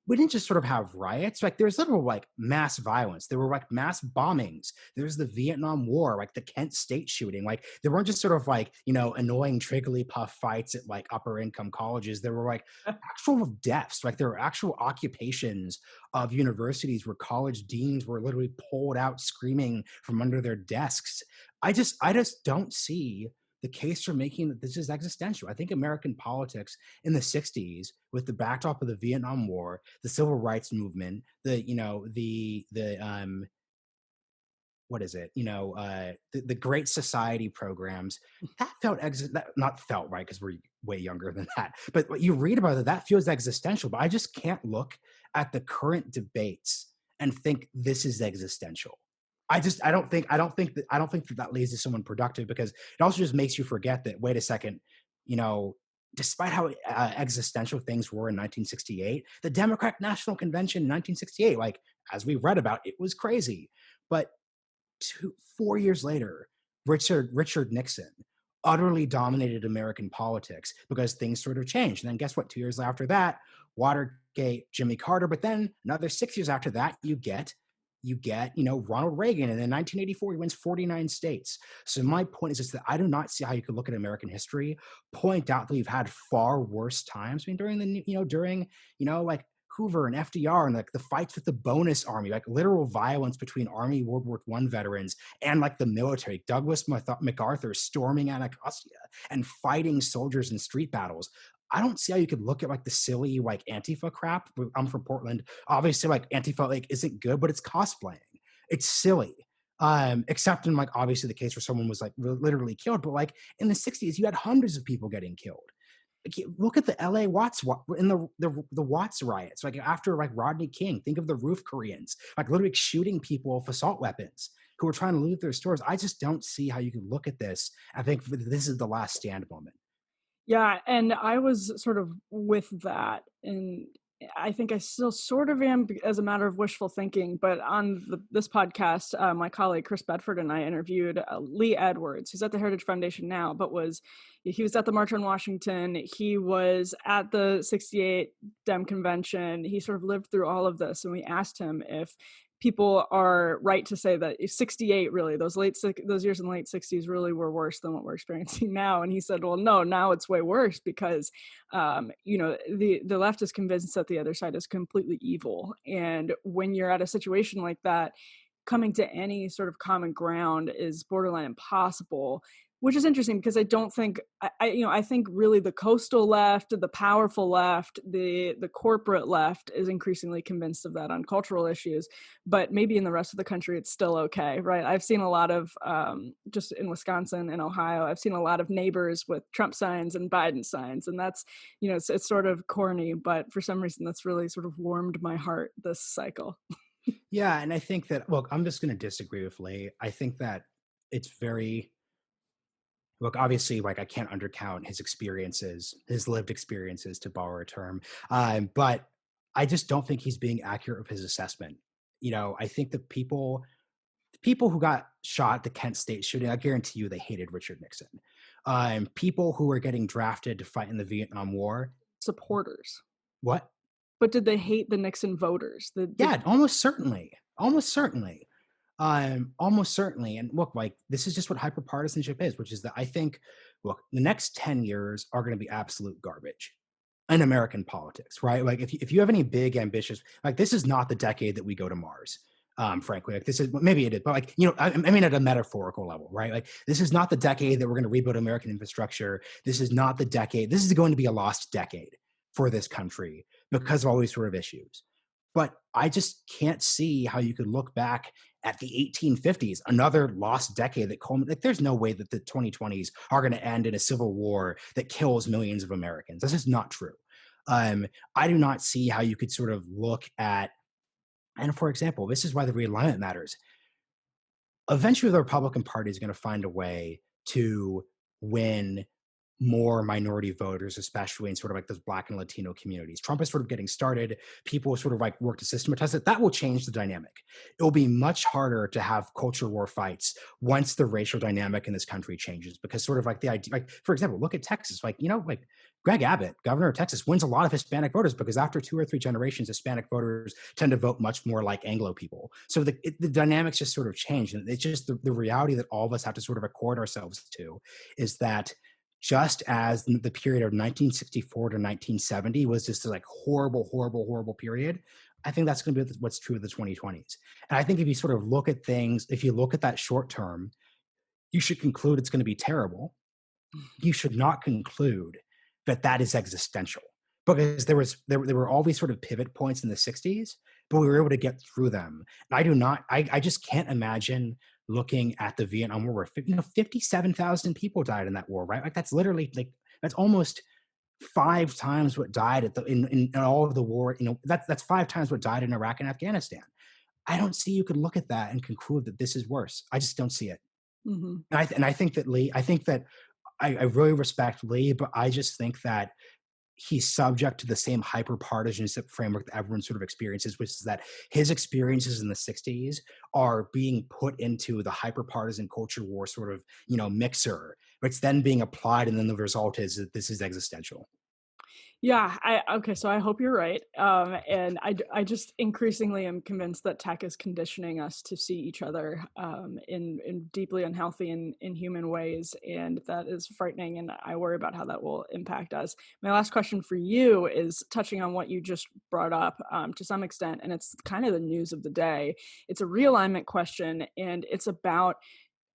we didn't just sort of have riots. Like there was literal like mass violence. There were like mass bombings. There was the Vietnam War, like the Kent State shooting. Like there weren't just sort of like, annoying Trigglypuff fights at like upper income colleges. There were like actual deaths. Like there were actual occupations of universities where college deans were literally pulled out screaming from under their desks. I just don't see the case for making that this is existential. I think American politics in the 60s, with the backdrop of the Vietnam War, the civil rights movement, the what is it? The Great Society programs, that not felt right because we're way younger than that. But what you read about it, that feels existential. But I just can't look at the current debates and think this is existential. I don't think that leads to someone productive, because it also just makes you forget that, wait a second, you know despite how existential things were in 1968, the Democratic National Convention in 1968, like as we read about, it was crazy. But 4 years later, Richard Nixon utterly dominated American politics because things sort of changed. And then guess what? 2 years after that, Watergate, Jimmy Carter. But then another 6 years after that, Ronald Reagan. And in 1984, he wins 49 states. So my point is just that I do not see how you could look at American history, point out that we've had far worse times. I mean, during like Hoover and FDR and like the fights with the bonus army, like literal violence between Army World War I veterans and like the military, Douglas MacArthur storming Anacostia and fighting soldiers in street battles. I don't see how you could look at like the silly like Antifa crap. I'm from Portland. Obviously, like Antifa like isn't good, but it's cosplaying. It's silly. Except in like obviously the case where someone was like literally killed. But like in the 60s, you had hundreds of people getting killed. Look at the LA Watts in the Watts riots, like after like Rodney King. Think of the roof Koreans, like literally shooting people with assault weapons who were trying to loot their stores. I just don't see how you could look at this. I think this is the last stand moment. Yeah, and I was sort of with that, and I think I still sort of am as a matter of wishful thinking. But on this podcast, my colleague Chris Bedford and I interviewed Lee Edwards, who's at the Heritage Foundation now, but he was at the March on Washington. He was at the '68 Dem Convention. He sort of lived through all of this, and we asked him if people are right to say that 68 really those years in the late 60s really were worse than what we're experiencing now. And he said, well, no, now it's way worse because the left is convinced that the other side is completely evil. And when you're at a situation like that, coming to any sort of common ground is borderline impossible, which is interesting because I don't think I think really the coastal left, the powerful left, the corporate left is increasingly convinced of that on cultural issues, but maybe in the rest of the country it's still okay, right? I've seen a lot of just in Wisconsin and Ohio, I've seen a lot of neighbors with Trump signs and Biden signs, and that's it's sort of corny, but for some reason that's really sort of warmed my heart this cycle. Yeah, and I think that look, I'm just going to disagree with Lee. I think that it's very look, obviously, like I can't undercount his experiences, his lived experiences, to borrow a term. But I just don't think he's being accurate with his assessment. I think the people who got shot at the Kent State shooting, I guarantee you they hated Richard Nixon. People who were getting drafted to fight in the Vietnam War. Supporters. What? But did they hate the Nixon voters? Yeah, almost certainly. Almost certainly. Almost certainly. And look, like this is just what hyperpartisanship is, which is that I think, look, the next 10 years are going to be absolute garbage in American politics, right? Like if you have any big ambitious, like this is not the decade that we go to Mars. Frankly, like this is maybe it is, but like I mean at a metaphorical level, right? Like this is not the decade that we're going to rebuild American infrastructure. This is not the decade. This is going to be a lost decade for this country because of all these sort of issues. But I just can't see how you could look back at the 1850s, another lost decade that like there's no way that the 2020s are going to end in a civil war that kills millions of Americans. This is not true. I do not see how you could sort of look at, and for example, this is why the realignment matters. Eventually, the Republican Party is going to find a way to win more minority voters, especially in sort of like those Black and Latino communities. Trump is sort of getting started. People sort of like work to systematize it. That will change the dynamic. It will be much harder to have culture war fights once the racial dynamic in this country changes, because sort of like the idea, like for example, look at Texas, like, like Greg Abbott, governor of Texas, wins a lot of Hispanic voters because after 2 or 3 generations, Hispanic voters tend to vote much more like Anglo people. So the dynamics just sort of change. And it's just the reality that all of us have to sort of accord ourselves to is that just as the period of 1964 to 1970 was just a like horrible, horrible, horrible period, I think that's going to be what's true of the 2020s. And I think if you sort of look at things, if you look at that short term, you should conclude it's going to be terrible. You should not conclude that is existential, because there were all these sort of pivot points in the 60s, but we were able to get through them. And I just can't imagine looking at the Vietnam War where 57,000 people died in that war, right? Like that's literally like that's almost 5 times what died in all of the war. That's 5 times what died in Iraq and Afghanistan. I don't see you could look at that and conclude that this is worse. I just don't see it. Mm-hmm. And I think that Lee, I think that I really respect Lee, but I just think that he's subject to the same hyper-partisanship framework that everyone sort of experiences, which is that his experiences in the 60s are being put into the hyper-partisan culture war sort of, mixer. It's then being applied, and then the result is that this is existential. Yeah, okay, so I hope you're right. And I just increasingly am convinced that tech is conditioning us to see each other in deeply unhealthy and inhuman ways, and that is frightening. And I worry about how that will impact us. My last question for you is touching on what you just brought up to some extent, and it's kind of the news of the day. It's a realignment question, and it's about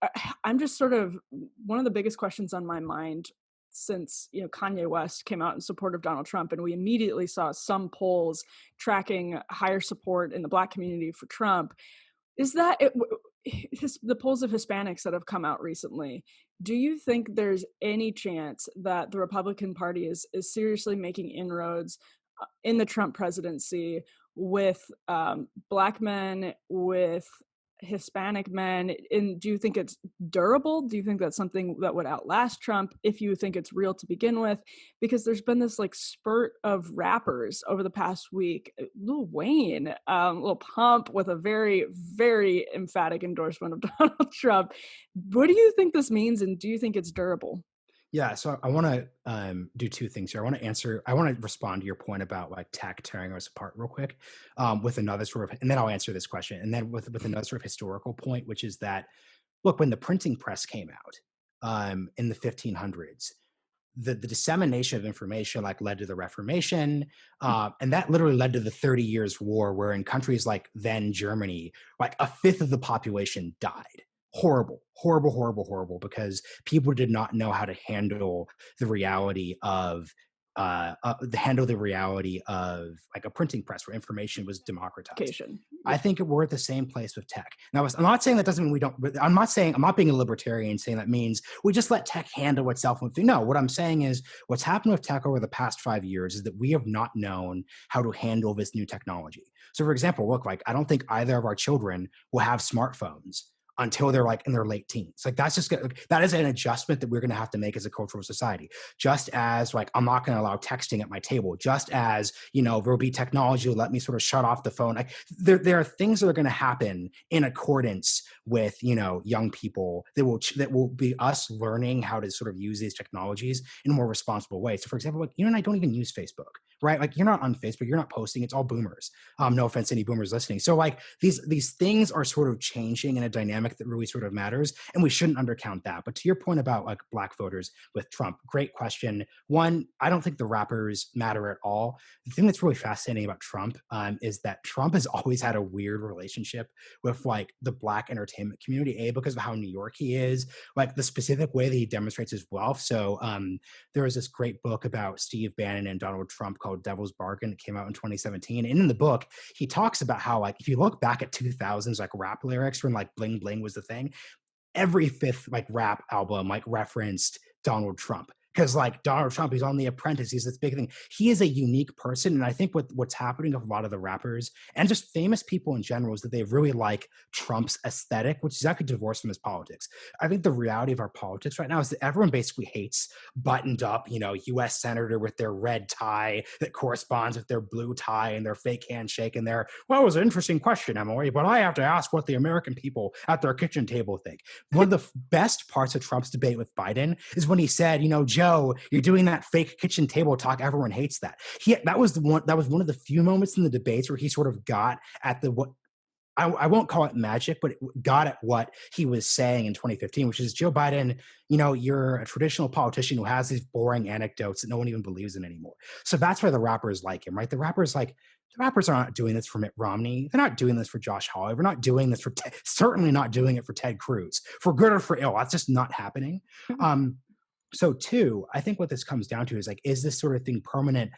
uh, I'm just sort of one of the biggest questions on my mind since Kanye West came out in support of Donald Trump, and we immediately saw some polls tracking higher support in the Black community for Trump. Is that the polls of Hispanics that have come out recently? Do you think there's any chance that the Republican Party is seriously making inroads in the Trump presidency with Black men, with Hispanic men? And do you think it's durable? Do you think that's something that would outlast Trump if you think it's real to begin with? Because there's been this like spurt of rappers over the past week. Lil Wayne, Lil Pump with a very, very emphatic endorsement of Donald Trump. What do you think this means, and do you think it's durable? Yeah, so I want to do two things here. I want to respond to your point about like tech tearing us apart real quick, with another sort of, and then I'll answer this question, and then with another sort of historical point, which is that look, when the printing press came out in the 1500s, the dissemination of information like led to the Reformation, and that literally led to the 30 Years' War, where in countries like then Germany, like a fifth of the population died. Horrible, horrible, horrible, horrible, because people did not know how to handle the reality of like a printing press where information was democratized. Education. I Yeah. think we're at the same place with tech. Now, I'm not saying that doesn't mean we don't. I'm not being a libertarian saying that means we just let tech handle itself. No, what I'm saying is what's happened with tech over the past 5 years is that we have not known how to handle this new technology. So, for example, look, like I don't think either of our children will have smartphones until they're like in their late teens. Like that is an adjustment that we're going to have to make as a cultural society. Just as like I'm not going to allow texting at my table. Just as there'll be technology to let me sort of shut off the phone. Like there are things that are going to happen in accordance with young people that will be us learning how to sort of use these technologies in a more responsible way. So, for example, like you and I don't even use Facebook, right? Like you're not on Facebook, you're not posting. It's all boomers. No offense to any boomers listening. So like these things are sort of changing in a dynamic that really sort of matters, and we shouldn't undercount that. But to your point about like Black voters with Trump, great question. One, I don't think the rappers matter at all. The thing that's really fascinating about Trump is that Trump has always had a weird relationship with like the Black entertainment community, because of how New York he is, like the specific way that he demonstrates his wealth. So there was this great book about Steve Bannon and Donald Trump called Devil's Bargain. It came out in 2017. And in the book, he talks about how like if you look back at 2000s like rap lyrics when like bling bling was the thing, every fifth like rap album like referenced Donald Trump, because like Donald Trump, he's on The Apprentice, he's this big thing. He is a unique person, and I think what's happening with a lot of the rappers and just famous people in general is that they really like Trump's aesthetic, which is actually divorced from his politics. I think the reality of our politics right now is that everyone basically hates buttoned up, U.S. senator with their red tie that corresponds with their blue tie and their fake handshake and their, well, it was an interesting question, Emily, but I have to ask what the American people at their kitchen table think. One of the best parts of Trump's debate with Biden is when he said, Joe, you're doing that fake kitchen table talk. Everyone hates that. That was one of the few moments in the debates where he sort of got at the what I won't call it magic, but it got at what he was saying in 2015, which is Joe Biden, you're a traditional politician who has these boring anecdotes that no one even believes in anymore. So that's why the rappers like him, right? The rappers are not doing this for Mitt Romney. They're not doing this for Josh Hawley. We're not doing this for certainly not doing it for Ted Cruz, for good or for ill. That's just not happening. So two, I think what this comes down to is like, is this sort of thing permanent?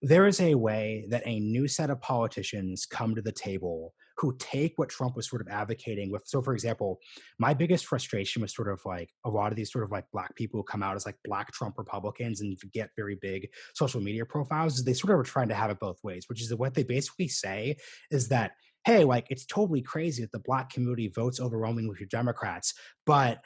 There is a way that a new set of politicians come to the table who take what Trump was sort of advocating with. So, for example, my biggest frustration was sort of like a lot of these sort of like Black people who come out as like Black Trump Republicans and get very big social media profiles. Is they sort of are trying to have it both ways, which is that what they basically say is that, hey, like it's totally crazy that the Black community votes overwhelmingly for Democrats, but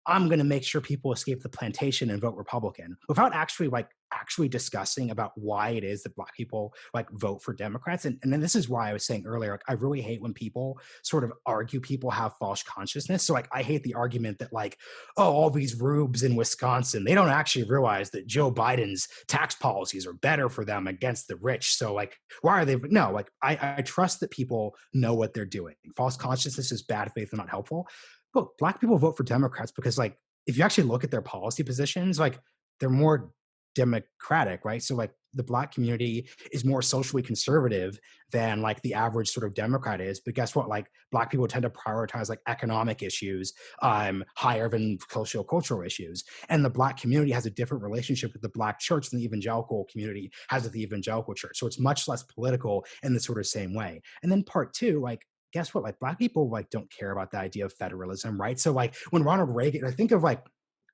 I'm going to make sure people escape the plantation and vote Republican without actually discussing about why it is that Black people like vote for Democrats. And then this is why I was saying earlier, like I really hate when people sort of argue people have false consciousness. So like I hate the argument that like, oh, all these rubes in Wisconsin, they don't actually realize that Joe Biden's tax policies are better for them against the rich. So like, why are they? No, like I trust that people know what they're doing. False consciousness is bad faith and not helpful. Look, Black people vote for Democrats because, like, if you actually look at their policy positions, like, they're more democratic, right? So, like, the Black community is more socially conservative than, like, the average sort of Democrat is. But guess what? Like, Black people tend to prioritize, like, economic issues higher than cultural issues. And the Black community has a different relationship with the Black church than the evangelical community has with the evangelical church. So it's much less political in the sort of same way. And then part two, like, guess what? Like Black people like don't care about the idea of federalism, right? So like when Ronald Reagan, I think of like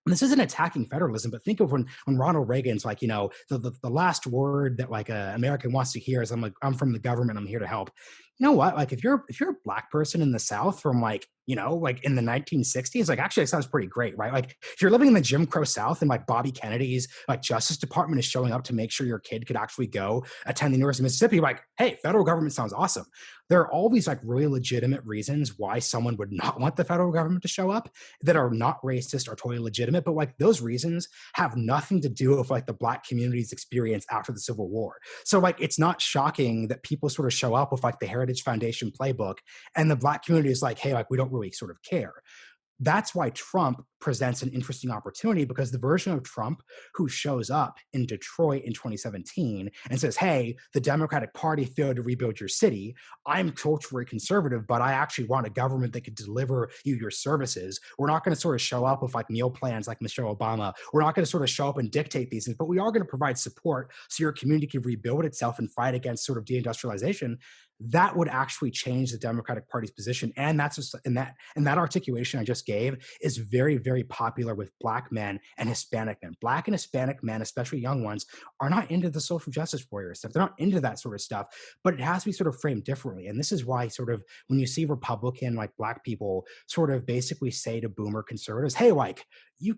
this isn't attacking federalism, but think of when Ronald Reagan's like, you know, the last word that like a American wants to hear is I'm like, I'm from the government, I'm here to help. You know what? Like if you're a Black person in the South from like, you know, like in the 1960s, like actually it sounds pretty great, right? Like if you're living in the Jim Crow South and like Bobby Kennedy's like Justice Department is showing up to make sure your kid could actually go attend the University of Mississippi, you're like, hey, federal government sounds awesome. There are all these like really legitimate reasons why someone would not want the federal government to show up that are not racist or totally legitimate, but like those reasons have nothing to do with like the Black community's experience after the Civil War. So like it's not shocking that people sort of show up with like the Heritage Foundation playbook and the Black community is like, hey, like we don't really sort of care. That's why Trump presents an interesting opportunity because the version of Trump who shows up in Detroit in 2017 and says, hey, the Democratic Party failed to rebuild your city. I'm culturally conservative, but I actually want a government that could deliver you your services. We're not going to sort of show up with like meal plans like Michelle Obama. We're not going to sort of show up and dictate these things, but we are going to provide support so your community can rebuild itself and fight against sort of deindustrialization. That would actually change the Democratic Party's position. And that's just and that articulation I just gave is very, very popular with Black men and Hispanic men. Black and Hispanic men, especially young ones, are not into the social justice warrior stuff. They're not into that sort of stuff, but it has to be sort of framed differently. And this is why sort of when you see Republican like Black people sort of basically say to boomer conservatives, hey, like you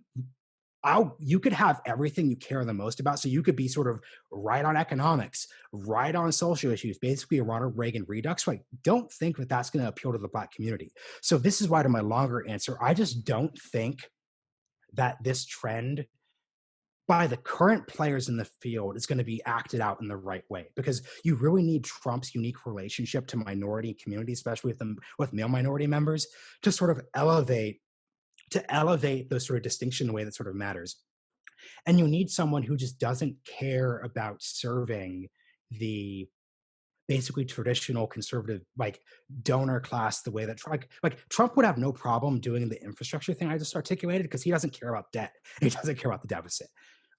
could have everything you care the most about. So you could be sort of right on economics, right on social issues, basically a Ronald Reagan redux. Like, don't think that that's going to appeal to the Black community. So this is why, to my longer answer, I just don't think that this trend by the current players in the field is going to be acted out in the right way because you really need Trump's unique relationship to minority communities, especially with male minority members, to sort of elevate those sort of distinction in a way that sort of matters. And you need someone who just doesn't care about serving the basically traditional conservative like donor class the way that like Trump would have no problem doing the infrastructure thing I just articulated because he doesn't care about debt. He doesn't care about the deficit.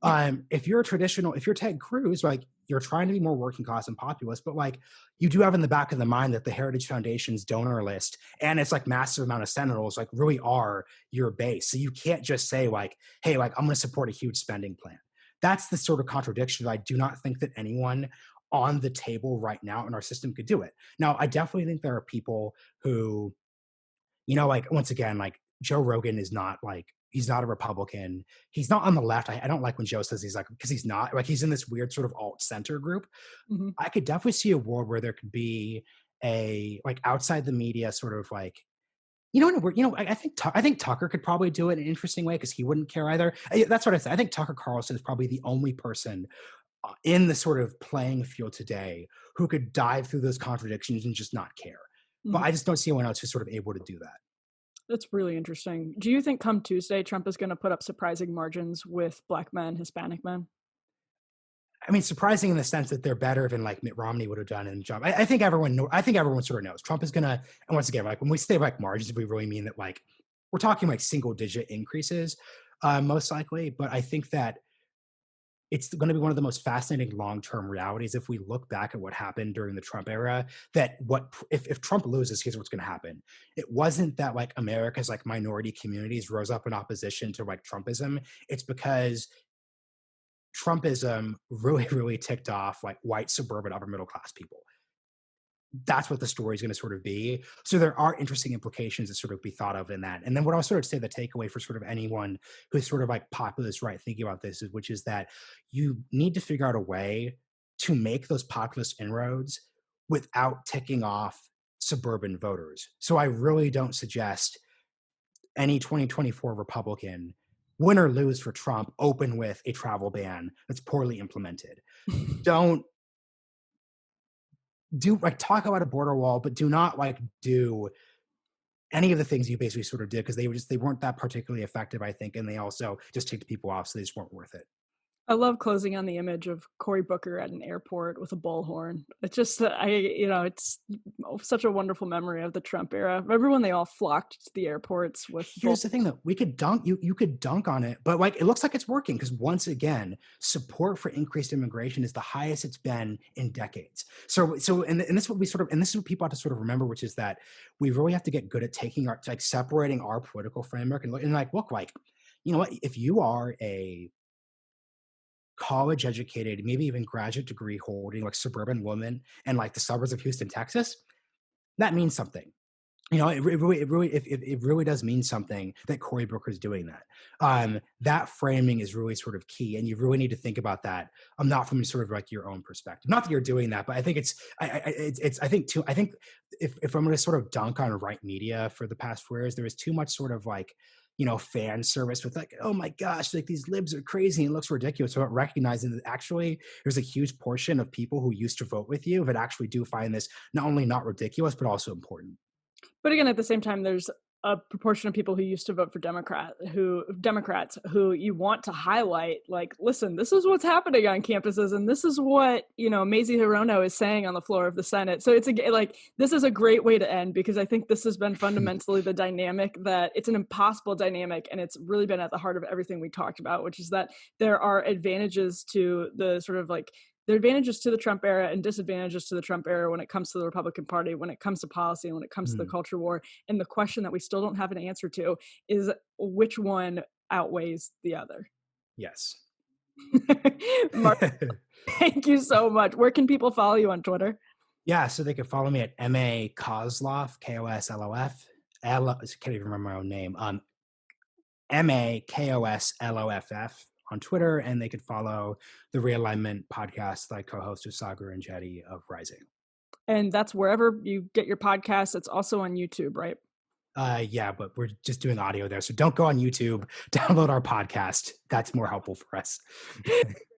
If you're Ted Cruz, like you're trying to be more working class and populist, but like you do have in the back of the mind that the Heritage Foundation's donor list and it's like massive amount of sentinels like really are your base. So you can't just say like, hey, like I'm going to support a huge spending plan. That's the sort of contradiction that I do not think that anyone on the table right now in our system could do it. Now, I definitely think there are people who, you know, like once again, like Joe Rogan is not like he's not a Republican. He's not on the left. I don't like when Joe says he's like because he's not like he's in this weird sort of alt center group. Mhm. I could definitely see a world where there could be a like outside the media sort of like I think Tucker could probably do it in an interesting way because he wouldn't care either. That's what I said. I think Tucker Carlson is probably the only person in the sort of playing field today who could dive through those contradictions and just not care. But Mhm. I just don't see anyone else who's sort of able to do that. That's really interesting. Do you think come Tuesday, Trump is going to put up surprising margins with Black men, Hispanic men? I mean, surprising in the sense that they're better than like Mitt Romney would have done in the job. I think everyone sort of knows Trump is gonna. And once again, like when we say like margins, we really mean that like we're talking like single digit increases, most likely. But I think that it's going to be one of the most fascinating long-term realities if we look back at what happened during the Trump era. That what if Trump loses, here's what's going to happen. It wasn't that like America's like minority communities rose up in opposition to like Trumpism. It's because Trumpism really, really ticked off like white suburban upper middle class people. that's what the story is going to sort of be. So there are interesting implications that sort of be thought of in that. And then what I'll sort of say the takeaway for sort of anyone who's sort of like populist, right, thinking about this is, which is that you need to figure out a way to make those populist inroads without ticking off suburban voters. So I really don't suggest any 2024 Republican, win or lose for Trump, open with a travel ban that's poorly implemented. Don't do like talk about a border wall, but do not like do any of the things you basically sort of did, because they weren't that particularly effective, I think, and they also just ticked people off, so they just weren't worth it. I love closing on the image of Cory Booker at an airport with a bullhorn. It's just, it's such a wonderful memory of the Trump era. Remember when they all flocked to the airports with Here's the thing though, we could dunk, you could dunk on it, but like it looks like it's working, because once again, support for increased immigration is the highest it's been in decades. So and this is what we sort of, and this is what people have to sort of remember, which is that we really have to get good at taking our, like separating our political framework and like look, like, you know what, if you are a college educated, maybe even graduate degree holding like suburban woman and like the suburbs of Houston, Texas, that means something. You know, it really does mean something that Cory Booker is doing that. That framing is really sort of key, and you really need to think about that. Not from sort of like your own perspective. Not that you're doing that, but I think I think if I'm going to sort of dunk on right media for the past 4 years, there was too much sort of like, you know, fan service with like, oh my gosh, like these libs are crazy and it looks ridiculous. So recognizing that actually there's a huge portion of people who used to vote with you that actually do find this not only not ridiculous, but also important. But again, at the same time, there's a proportion of people who used to vote for Democrats who you want to highlight, like, listen, this is what's happening on campuses, and this is what, Mazie Hirono is saying on the floor of the Senate. So it's this is a great way to end, because I think this has been fundamentally the dynamic that it's an impossible dynamic, and it's really been at the heart of everything we talked about, which is that there are advantages to the sort of like, there are advantages to the Trump era and disadvantages to the Trump era when it comes to the Republican Party, when it comes to policy, and when it comes to the culture war. And the question that we still don't have an answer to is which one outweighs the other. Yes. Mark, thank you so much. Where can people follow you on Twitter? Yeah, so they can follow me at MA Kosloff, Kosloff. I can't even remember my own name. MAKOSLOFF on Twitter, and they could follow the Realignment podcast that I co-host with Sagar and Jetty of Rising. And that's wherever you get your podcasts. It's also on YouTube, right? Yeah, but we're just doing audio there. So don't go on YouTube, download our podcast. That's more helpful for us.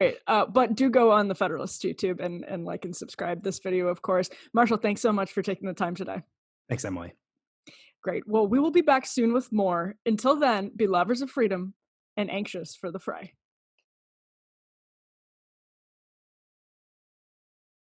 Great. But do go on the Federalist YouTube and like and subscribe this video, of course. Marshall, thanks so much for taking the time today. Thanks, Emily. Great. Well, we will be back soon with more. Until then, be lovers of freedom and anxious for the fray.